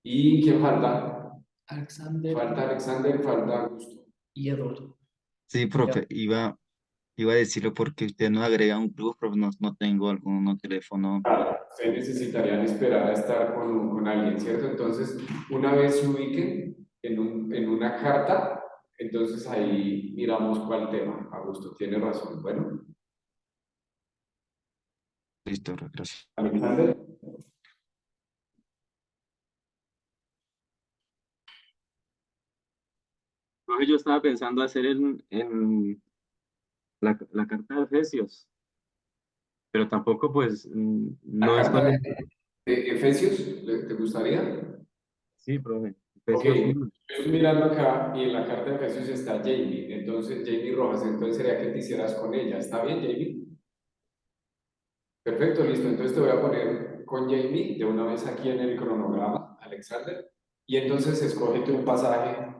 ¿Y quién falta? Alexander Falta Alexander, falta Augusto. y Eduardo. Sí, profe, iba a decirlo porque usted no agrega un club, pero no tengo algún teléfono. Ustedes necesitarían esperar a estar con alguien, ¿cierto? Entonces, una vez se ubiquen en una carta, entonces ahí miramos cuál tema. Augusto tiene razón. Bueno, Listo, gracias. Alexander. Profe, yo estaba pensando hacer en la carta de Efesios, pero tampoco pues La no carta estoy... de Efesios, ¿te gustaría? Sí, profe, Ok, Efesios 1. estoy mirando acá y en la carta de Efesios está Jamie, entonces Jamie Rojas, entonces sería que te hicieras con ella. ¿Está bien, Jamie? Perfecto, listo. Entonces te voy a poner con Jamie de una vez aquí en el cronograma, Alexander, y entonces escógete un pasaje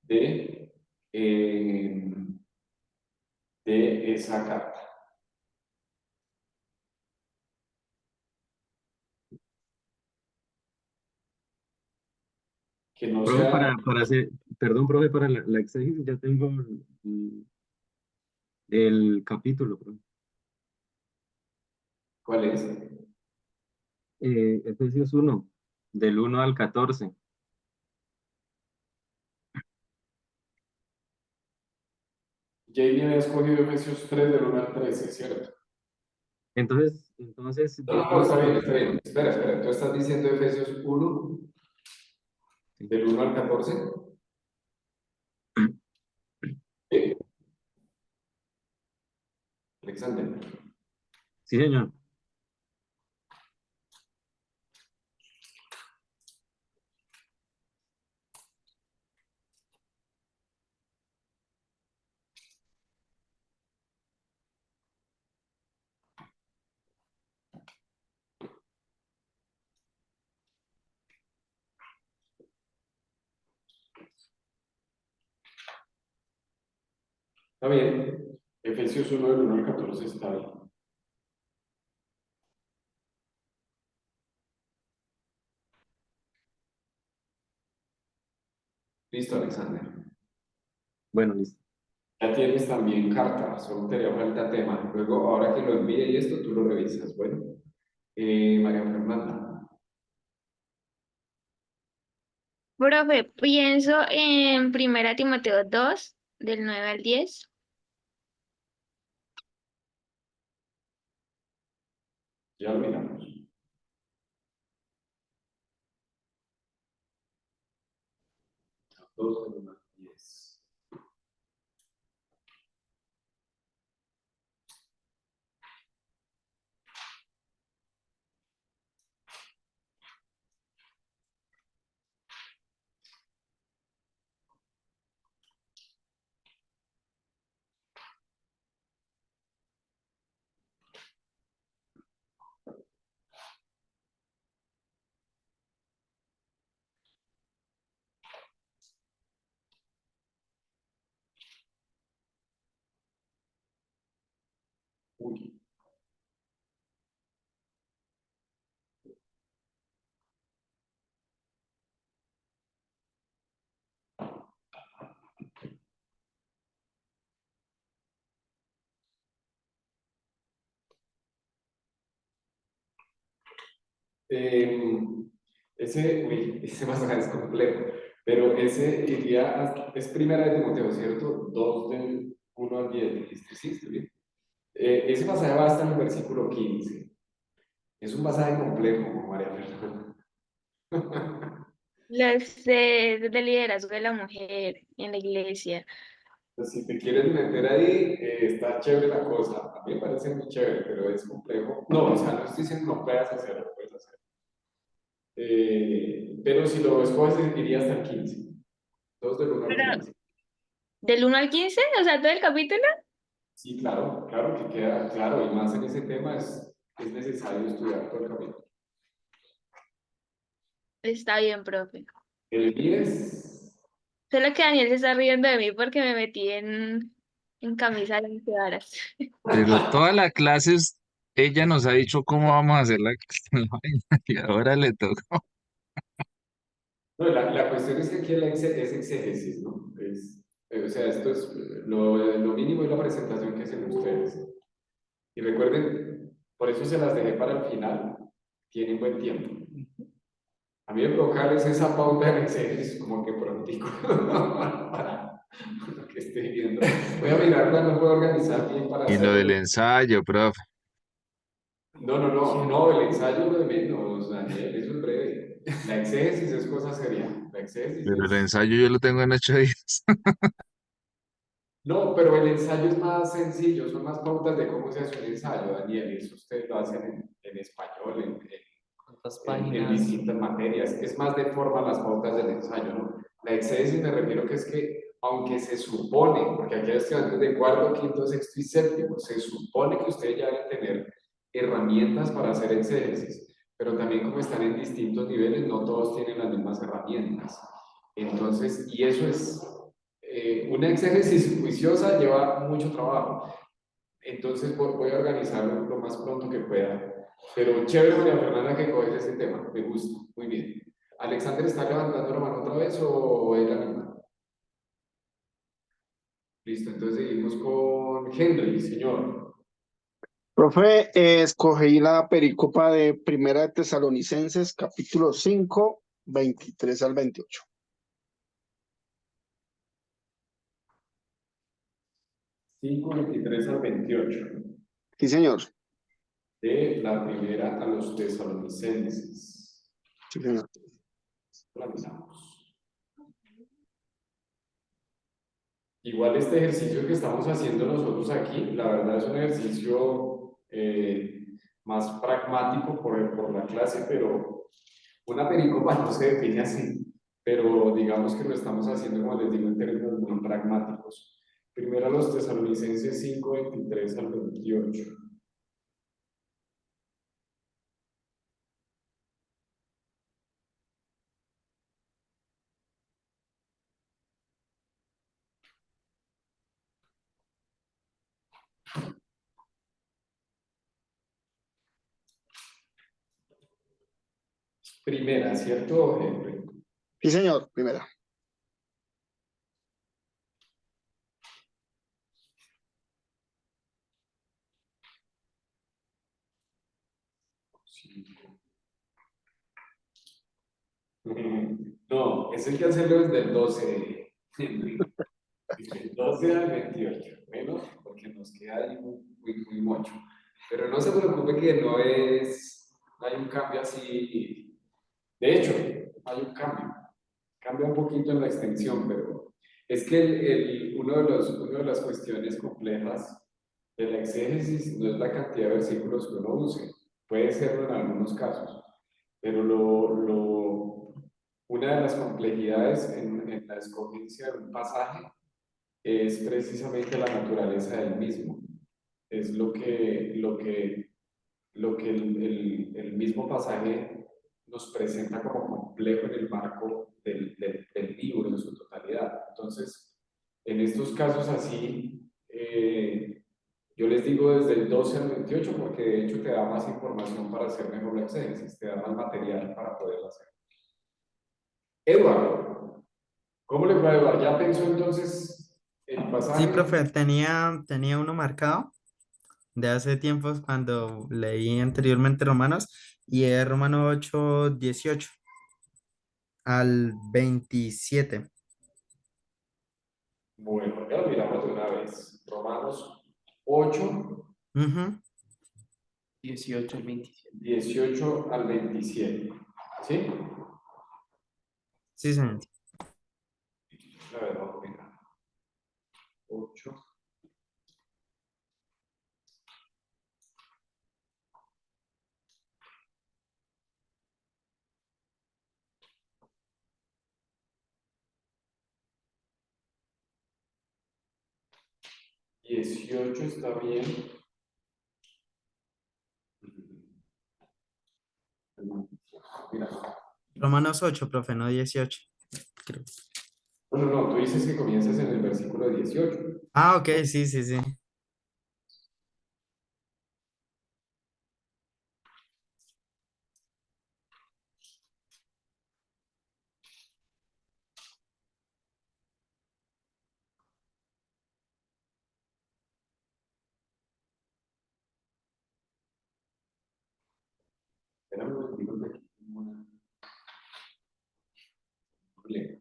de, eh, de esa carta. Que no Profe, sea, para hacer, perdón, profe, para la exégesis ya tengo el capítulo, profe. ¿cuál es? Efesios 1, del 1 al 14. Jamie había escogido Efesios 3 del 1 al 13, ¿cierto? Entonces, No, no, no, está bien, está bien. Espera, espera. Tú estás diciendo Efesios 1 del 1 al 14. ¿Sí? Alexander. Sí, señor. Está bien. Efesios 1 del 1 al 14 está bien. Listo, Alexander. Bueno, listo. Ya tienes también carta, solo te haría falta tema. Luego, ahora que lo envíe y esto, tú lo revisas. Bueno, María Fernanda, Profe, pienso en Primera Timoteo 2, del 9 al 10. ya lo miramos. Dos del 1 al 10. Uy. Ese pasaje es complejo, pero ese iría, es primera de Timoteo, ¿cierto? 2 del 1 al 10, dijiste, sí, estoy bien. Ese pasaje va hasta el versículo 15. Es un pasaje complejo, María Fernanda. Del liderazgo de la mujer en la iglesia. Si te quieres meter ahí, está chévere la cosa. A mí me parece muy chévere, pero es complejo. No, o sea, no estoy diciendo no puedas hacerlo, puedes hacerlo. Pero si lo escoges, iría hasta el 15. 2 del 1 al Pero, 15. ¿del 1 al 15? O sea, todo el capítulo. Sí, claro, claro que queda claro, y más en ese tema es necesario estudiar todo el capítulo. Está bien, profe. El 10, Solo que Daniel se está riendo de mí porque me metí en camisa de once varas. Pero toda la clase, ella nos ha dicho cómo vamos a hacer la la vaina y ahora le tocó. no, la cuestión es que aquí es exégesis, ¿no? O sea, esto es lo mínimo y la presentación que hacen ustedes. Y recuerden, por eso se las dejé para el final, tienen buen tiempo. A mí me provoca esa pauta de exégesis como que prontico para lo que estoy viendo. Voy a mirar cuándo puedo organizar bien para Y lo del hacerlo. ensayo, profe. No, el ensayo es lo de menos, Daniel, eso es breve. La exégesis es cosa seria. La exégesis Pero el es... ensayo yo lo tengo en 8 días. No, pero el ensayo es más sencillo, son más pautas de cómo se hace un ensayo, Daniel, y eso ustedes lo hacen en español, ¿Cuántas en páginas? distintas materias. Es más de forma las pautas del ensayo, ¿no? La exégesis me refiero que es que, aunque se supone, porque aquí hay estudiantes de cuarto, quinto, sexto y séptimo, se supone que ustedes ya deben tener herramientas para hacer exégesis, pero también como están en distintos niveles, no todos tienen las mismas herramientas. Entonces, y eso es, una exégesis juiciosa lleva mucho trabajo. Entonces voy a organizarlo lo más pronto que pueda. Pero chévere, María Fernanda, que coges ese tema. Me gusta. Muy bien. ¿Alexander está levantando la mano otra vez o es la misma? Listo, entonces seguimos con Henry, señor. Profe, escogí la pericopa de Primera de Tesalonicenses, capítulo 5, 23 al 28. 5, 23 al 28. Sí, señor. De la primera a los tesalonicenses. Sí, señor. La miramos. Igual este ejercicio que estamos haciendo nosotros aquí, la verdad es un ejercicio más pragmático por la clase, pero una pericopa no se define así, pero digamos que lo estamos haciendo, como les digo, en términos muy pragmáticos. Primero a los tesalonicenses 5, 23 al 28. Primera, ¿cierto, Henry? Sí, señor. Primera. No, eso hay que hacerlo desde el 12, Henry. Desde el 12 al 28. Bueno, porque nos queda ahí muy mucho. Pero no se preocupe que no hay un cambio así. De hecho, hay un cambio. Cambia un poquito en la extensión, pero es que una de las cuestiones complejas de la exégesis no es la cantidad de versículos que uno use. Puede serlo en algunos casos, pero una de las complejidades en la escogencia de un pasaje es precisamente la naturaleza del mismo. Es lo que el mismo pasaje nos presenta como complejo en el marco del libro en su totalidad. Entonces, en estos casos así, yo les digo desde el 12 al 28 porque de hecho te da más información para hacer mejor la exégesis, te da más material para poderlo hacer. Eduardo, ¿cómo le fue a Eduardo? ¿Ya pensó entonces el pasaje? Sí, profe, tenía uno marcado de hace tiempos cuando leí anteriormente Romanos Y es Romano 8, 18 al 27. Bueno, ya lo miramos de una vez. Romanos 8, Ujú. 18 al 27. 18 al 27. ¿Sí? Sí, señor. A ver, vamos a mirar. 8. ¿18 está bien? Mira. Romanos 8, profe, no 18. Creo. No, no, no, tú dices que comienzas en el versículo 18. Ah, ok, sí, sí, sí. Espérame un momentito que aquí tengo un problema.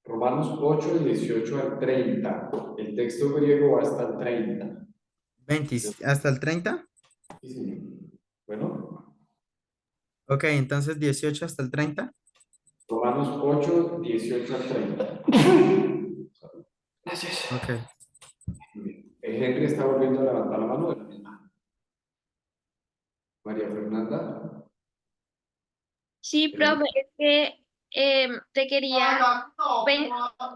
Romanos 8, 18 al 30. El texto griego va hasta el 30. 20, ¿hasta el 30? Sí, sí. Bueno, Ok, entonces 18 hasta el 30. Romanos 8, 18 al 30. Gracias. Ok. Henry está volviendo a levantar la mano. María Fernanda. Sí, profe, es que te quería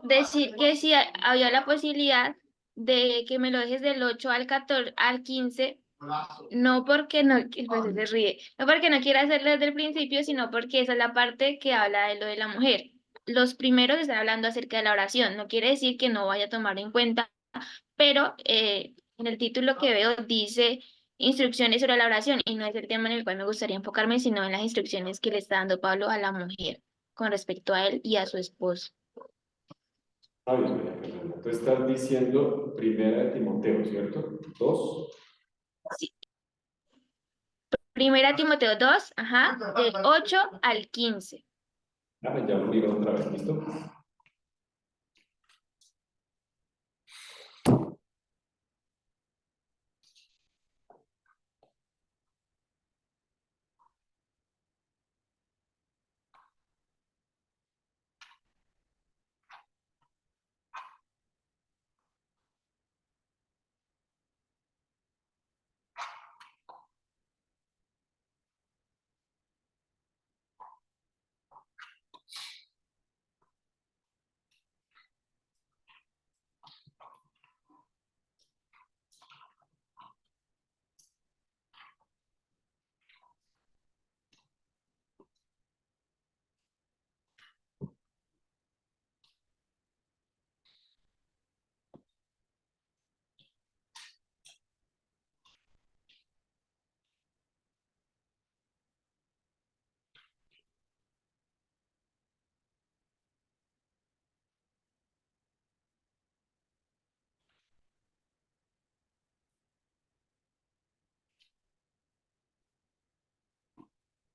decir que si había la posibilidad de que me lo dejes del 8 al 14, al 15, no porque no, el profesor se ríe, no porque no quiera hacerlo desde el principio, sino porque esa es la parte que habla de lo de la mujer. Los primeros están hablando acerca de la oración, no quiere decir que no vaya a tomar en cuenta, pero en el título que veo dice instrucciones sobre la oración y no es el tema en el cual me gustaría enfocarme, sino en las instrucciones que le está dando Pablo a la mujer con respecto a él y a su esposo. Ay, María Fernanda. Tú estás diciendo primera de Timoteo, ¿cierto? 2. Sí. Primera Timoteo 2, ajá, del 8 al 15. Ya lo miro otra vez, ¿listo?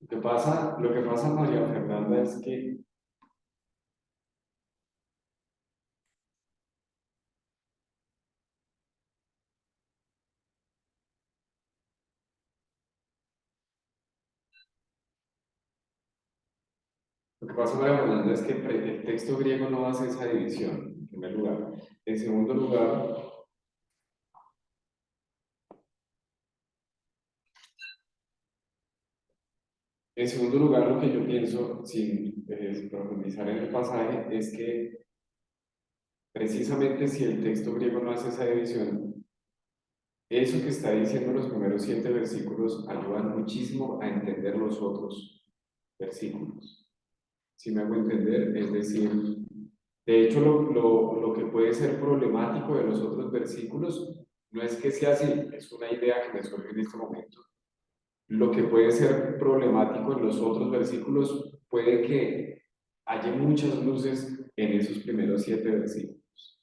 Lo que pasa, María Fernanda, es que lo que pasa, María Fernanda, es que el texto griego no hace esa división, en primer lugar. En segundo lugar, lo que yo pienso, sin profundizar en el pasaje, es que precisamente si el texto griego no hace esa división, eso que está diciendo los primeros 7 versículos ayudan muchísimo a entender los otros versículos. Si me hago entender, es decir, de hecho, lo que puede ser problemático de los otros versículos no es que sea así, es una idea que me surge en este momento. Lo que puede ser problemático en los otros versículos puede que haya muchas luces en esos primeros 7 versículos.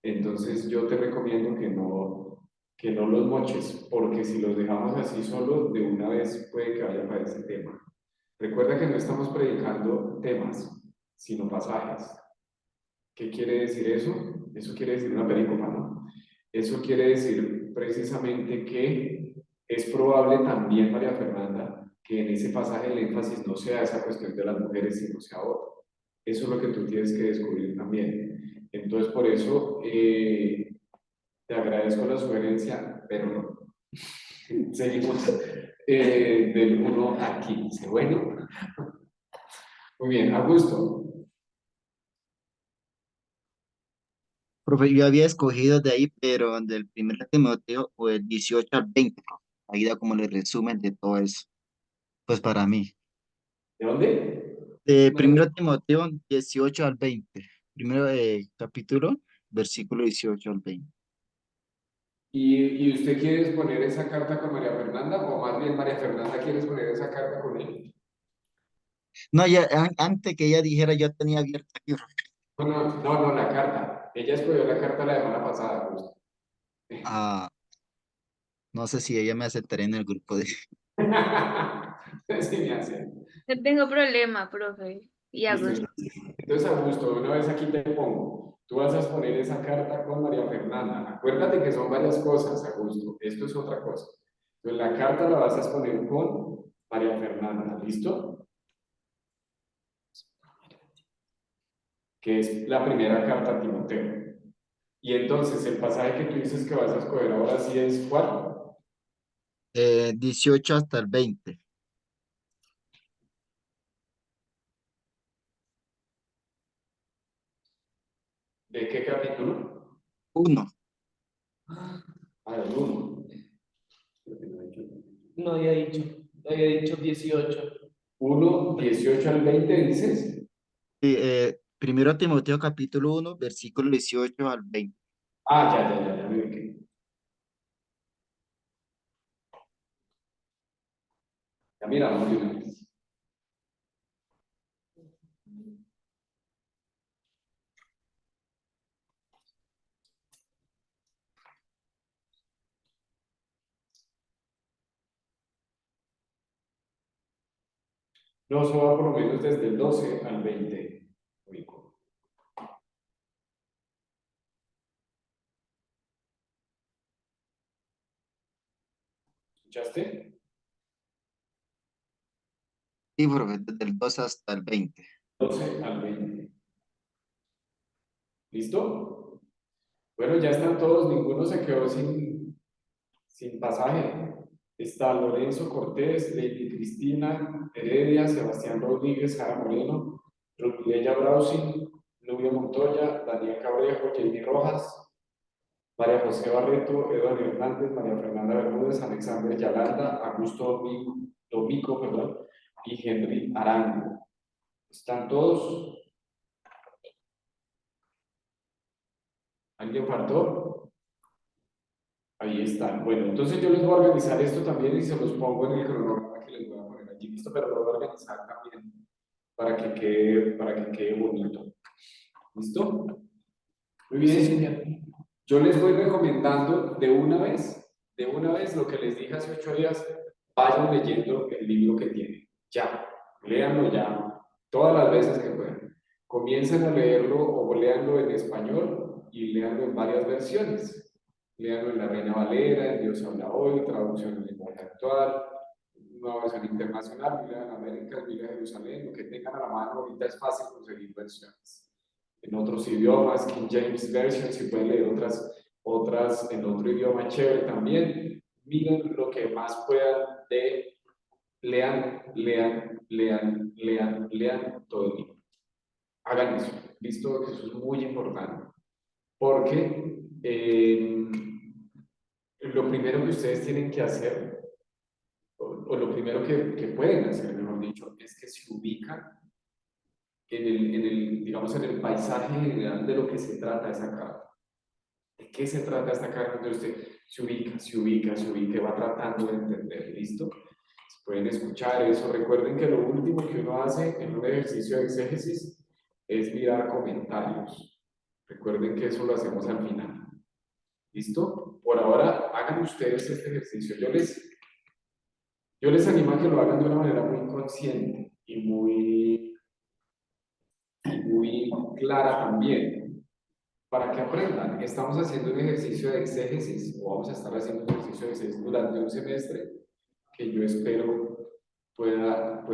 Entonces yo te recomiendo que no los moches, porque si los dejamos así solo, de una vez puede que vaya para ese tema. Recuerda que no estamos predicando temas, sino pasajes. ¿Qué quiere decir eso? Eso quiere decir una pericopa, ¿no? Eso quiere decir precisamente que es probable también, María Fernanda, que en ese pasaje el énfasis no sea esa cuestión de las mujeres, sino sea otra. Eso es lo que tú tienes que descubrir también. Entonces, por eso te agradezco la sugerencia, pero no. Seguimos del 1 al 15. Bueno, muy bien, Augusto. Profe, yo había escogido de ahí, pero del 1 Timoteo, o el 18 al 20, profe. Ahí da como el resumen de todo eso. Pues para mí. ¿De dónde? De 1 Timoteo 18 al 20. Primero capítulo, versículo 18 al 20. ¿Y usted quiere exponer esa carta con María Fernanda? ¿O más bien María Fernanda quiere exponer esa carta con él? No, ya antes que ella dijera, yo tenía abierta aquí, profe. No, la carta. Ella escogió la carta la semana pasada, justo. Ah, no sé si ella me aceptaría en el grupo de... Sí, me hace. No tengo problema, profe. Y Augusto. Entonces, Augusto, una vez aquí te pongo, tú vas a exponer esa carta con María Fernanda. Acuérdate que son varias cosas, Augusto. Esto es otra cosa. Entonces, la carta la vas a exponer con María Fernanda. ¿Listo? Que es la primera carta a Timoteo. Y entonces, el pasaje que tú dices que vas a escoger ahora sí es ¿cuál? 18 hasta el 20. ¿De qué capítulo? 1. El 1. No había dicho 18. 1, 18 al 20, dices. Sí, 1 Timoteo capítulo 1, versículo 18 al 20. Ya, me ubiqué. Ya miramos de una vez. No, eso va por lo menos desde el 12 al 20. Ubico. ¿Escuchaste? Sí, profe, desde el 2 hasta el 20. 12 al 20. ¿Listo? Bueno, ya están todos, ninguno se quedó sin pasaje. Está Lorenzo Cortés, Lady Cristina Heredia, Sebastián Rodríguez, Jara Moreno, Rutilella Brausin, Nubio Montoya, Daniel Cabrejo, Jamie Rojas, María José Barreto, Eduardo Hernández, María Fernanda Bermúdez, Alexander Yalanda, Augusto Domico, perdón, y Henry Arango. ¿Están todos? ¿Alguien faltó? Ahí están. Bueno, entonces yo les voy a organizar esto también y se los pongo en el cronograma que les voy a poner allí. Listo, pero lo voy a organizar también para que quede bonito. ¿Listo? Muy bien. Yo les voy recomendando de una vez lo que les dije hace 8 días, vayan leyendo el libro que tienen. Ya, léanlo ya, todas las veces que puedan. Comiencen a leerlo o léanlo en español y léanlo en varias versiones. Léanlo en La Reina Valera, en Dios habla hoy, traducción en lenguaje actual, una versión internacional, Biblia de América, Biblia de Jerusalén, lo que tengan a la mano ahorita es fácil conseguir versiones. En otros idiomas, King James Version, si pueden leer otras en otro idioma chévere también. Miren lo que más puedan de lean todo el libro. Hagan eso, listo, eso es muy importante, porque lo primero que ustedes tienen que hacer, o lo primero que pueden hacer, mejor dicho, es que se ubican digamos, en el paisaje general de lo que se trata esa carta. ¿De qué se trata esta carta? Entonces usted se ubica, y va tratando de entender, ¿listo? Pueden escuchar eso. Recuerden que lo último que uno hace en un ejercicio de exégesis es mirar comentarios. Recuerden que eso lo hacemos al final. ¿Listo? Por ahora, hagan ustedes este ejercicio. Yo les animo a que lo hagan de una manera muy consciente y muy clara también, para que aprendan. Estamos haciendo un ejercicio de exégesis, o vamos a estar haciendo un ejercicio de exégesis durante un semestre, que yo espero pueda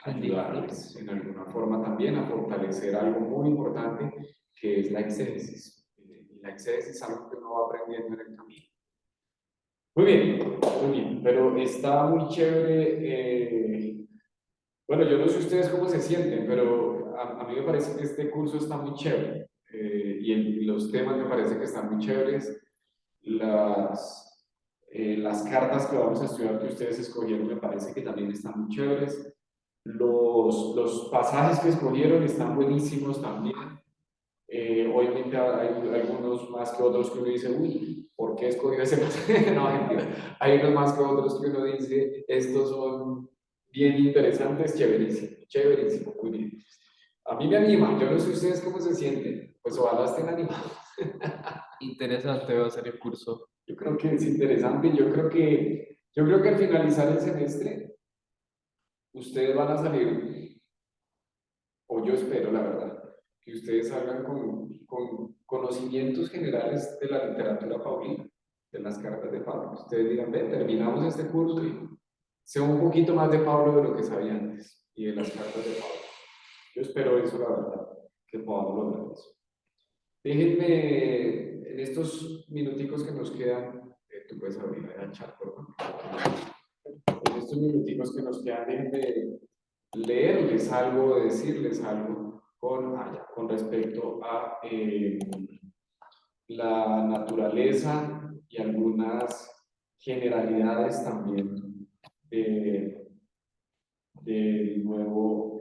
ayudarles en alguna forma también a fortalecer algo muy importante, que es la exégesis. Y la exégesis es algo que uno va aprendiendo en el camino. Muy bien, pero está muy chévere. Bueno, yo no sé ustedes cómo se sienten, pero a mí me parece que este curso está muy chévere. Y los temas me parece que están muy chéveres. Las cartas que vamos a estudiar que ustedes escogieron me parece que también están muy chéveres. Los pasajes que escogieron están buenísimos también. Obviamente hay algunos más que otros que uno dice, uy, ¿por qué escogió ese pasaje? No, mentira. Hay unos más que otros que uno dice, estos son bien interesantes, chéverísimo, muy bien. A mí me anima, yo no sé ustedes cómo se sienten, pues ojalá estén animados. Interesante va a ser el curso. Yo creo que es interesante, yo creo que al finalizar el semestre, ustedes van a salir, o yo espero, la verdad, que ustedes salgan con conocimientos generales de la literatura paulina, de las cartas de Pablo. Ustedes dirán, ve, terminamos este curso y sé un poquito más de Pablo de lo que sabía antes y de las cartas de Pablo. Yo espero eso, la verdad, que podamos lograr eso. Déjenme, en estos minuticos que nos quedan, tú puedes abrir el chat, por favor. En estos minuticos que nos quedan, déjenme leerles algo, decirles algo con respecto a la naturaleza y algunas generalidades también del Nuevo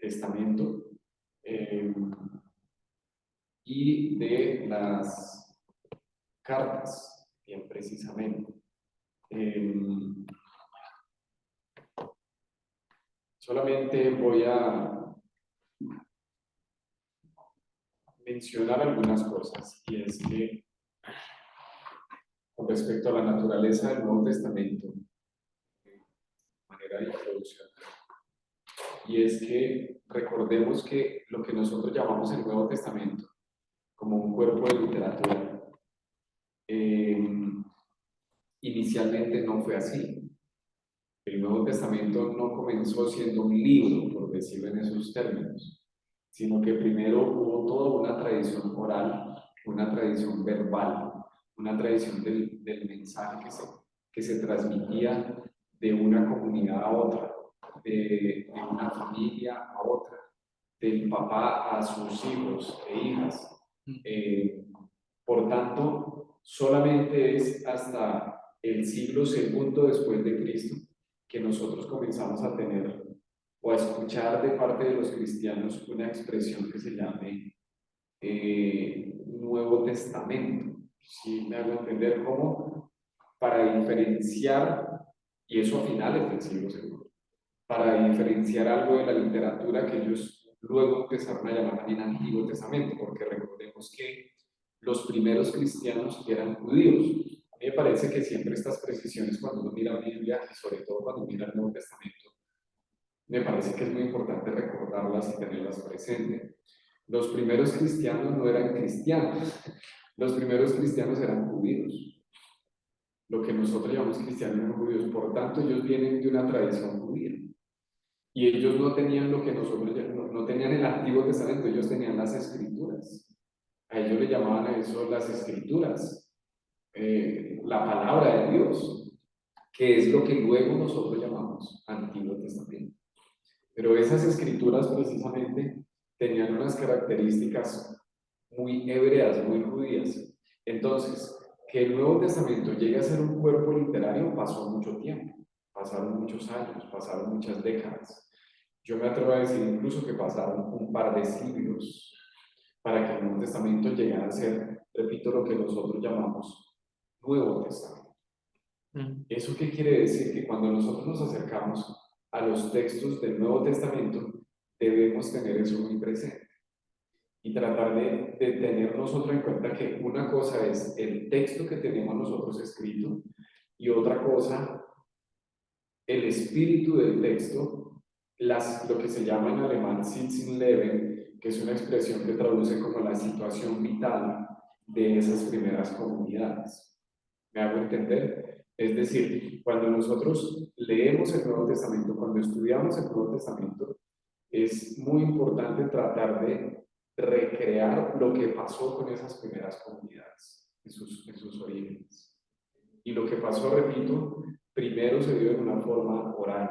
Testamento y de las cartas, bien precisamente. Solamente voy a mencionar algunas cosas, y es que con respecto a la naturaleza del Nuevo Testamento, de manera de introducción, y es que recordemos que lo que nosotros llamamos el Nuevo Testamento como un cuerpo de literatura, inicialmente no fue así. El Nuevo Testamento no comenzó siendo un libro, por decirlo en esos términos, sino que primero hubo toda una tradición oral, una tradición verbal, una tradición del mensaje que se transmitía de una comunidad a otra, de una familia a otra, del papá a sus hijos e hijas. Por tanto, solamente es hasta el siglo II después de Cristo que nosotros comenzamos a tener o a escuchar de parte de los cristianos una expresión que se llame Nuevo Testamento. ¿Sí me hago entender? Cómo para diferenciar, y eso a finales del siglo II, para diferenciar algo de la literatura que ellos luego empezaron a llamar también Antiguo Testamento, porque recordemos que los primeros cristianos eran judíos. A mí me parece que siempre estas precisiones, cuando uno mira la Biblia y sobre todo cuando mira el Nuevo Testamento, me parece que es muy importante recordarlas y tenerlas presentes. Los primeros cristianos no eran cristianos, los primeros cristianos eran judíos. Lo que nosotros llamamos cristianos eran judíos, por tanto ellos vienen de una tradición judía. Y ellos no tenían lo que nosotros no tenían el Antiguo Testamento, ellos tenían las Escrituras. A ellos le llamaban a eso las Escrituras, la palabra de Dios, que es lo que luego nosotros llamamos Antiguo Testamento. Pero esas Escrituras precisamente tenían unas características muy hebreas, muy judías. Entonces, que el Nuevo Testamento llegue a ser un cuerpo literario pasó mucho tiempo, pasaron muchos años, pasaron muchas décadas. Yo me atrevo a decir incluso que pasaron un par de siglos para que el Nuevo Testamento llegara a ser, repito, lo que nosotros llamamos Nuevo Testamento. ¿Eso qué quiere decir? Que cuando nosotros nos acercamos a los textos del Nuevo Testamento, debemos tener eso muy presente. y tratar de tener nosotros en cuenta que una cosa es el texto que tenemos nosotros escrito y otra cosa, el espíritu del texto, lo que se llama en alemán Sinnenleben, que es una expresión que traduce como la situación vital de esas primeras comunidades. ¿Me hago entender? Es decir, cuando nosotros leemos el Nuevo Testamento, cuando estudiamos el Nuevo Testamento, es muy importante tratar de recrear lo que pasó con esas primeras comunidades, en sus orígenes. Y lo que pasó, repito, primero se dio en una forma oral.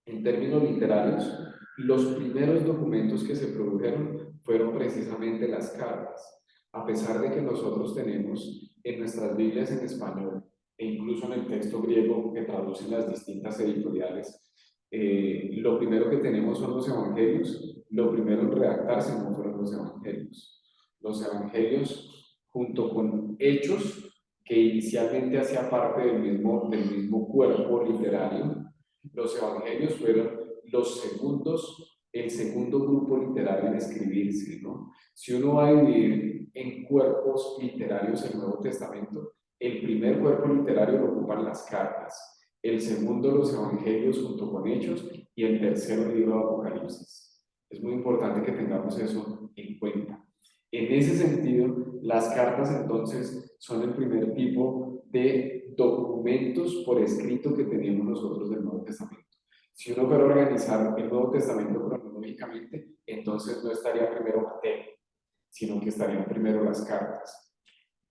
En términos literarios, los primeros documentos que se produjeron fueron precisamente las cartas. A pesar de que nosotros tenemos en nuestras Biblias en español e incluso en el texto griego que traducen las distintas editoriales, lo primero que tenemos son los evangelios. Lo primero en redactarse no fueron los evangelios. Los evangelios, junto con Hechos, que inicialmente hacía parte del mismo cuerpo literario, los evangelios fueron el segundo grupo literario en escribirse, ¿no? Si uno va a dividir en cuerpos literarios el Nuevo Testamento, el primer cuerpo literario lo ocupan las cartas, el segundo los evangelios junto con Hechos y el tercero el libro de Apocalipsis. Es muy importante que tengamos eso en cuenta. En ese sentido, las cartas entonces son el primer tipo de documentos por escrito que tenemos nosotros del Nuevo Testamento. Si uno fuera a organizar el Nuevo Testamento cronológicamente, entonces no estaría primero Mateo, sino que estarían primero las cartas.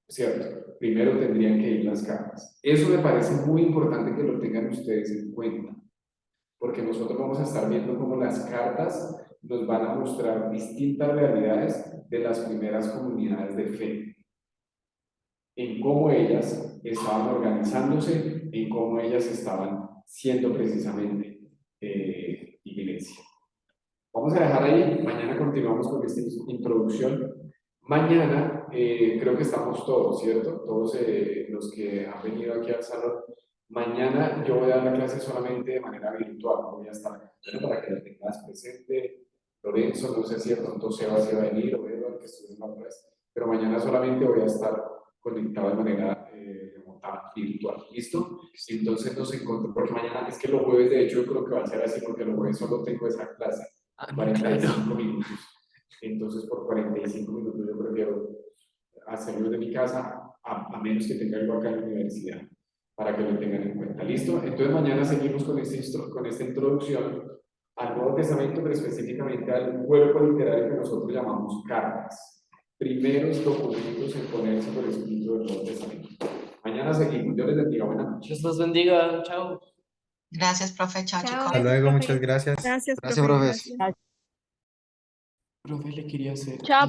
¿Cierto? Primero tendrían que ir las cartas. Eso me parece muy importante que lo tengan ustedes en cuenta, porque nosotros vamos a estar viendo cómo las cartas nos van a mostrar distintas realidades de las primeras comunidades de fe, en cómo ellas estaban organizándose, en cómo ellas estaban siendo precisamente iglesia. Vamos a dejar ahí, mañana continuamos con esta introducción. Mañana creo que estamos todos, ¿cierto? Todos los que han venido aquí al salón. Mañana yo voy a dar la clase solamente de manera virtual, no voy a estar para que la tengas presente. Lorenzo, no sé si de pronto Seba se va a venir o Eduardo, que estuve en la otra vez, pero mañana solamente voy a estar conectado de manera remota, virtual. ¿Listo? Entonces nos encontramos, porque mañana es que los jueves, de hecho, yo creo que va a ser así, porque los jueves solo tengo esa clase, 45 minutos. Entonces, por 45 minutos yo prefiero hacerlo de mi casa, a menos que tenga algo acá en la universidad, para que lo tengan en cuenta. ¿Listo? Entonces, mañana seguimos con esta introducción al Nuevo Testamento, pero específicamente al cuerpo literario que nosotros llamamos cartas. Primeros documentos en ponerse por escrito del Nuevo Testamento. Mañana seguimos. Dios les bendiga. Buenas noches. Dios los bendiga. Chao. Gracias, profe. Chao, chicos. Hasta luego, muchas gracias. Gracias, Gracias, profe. profes. Gracias. Profe, le quería hacer Chao.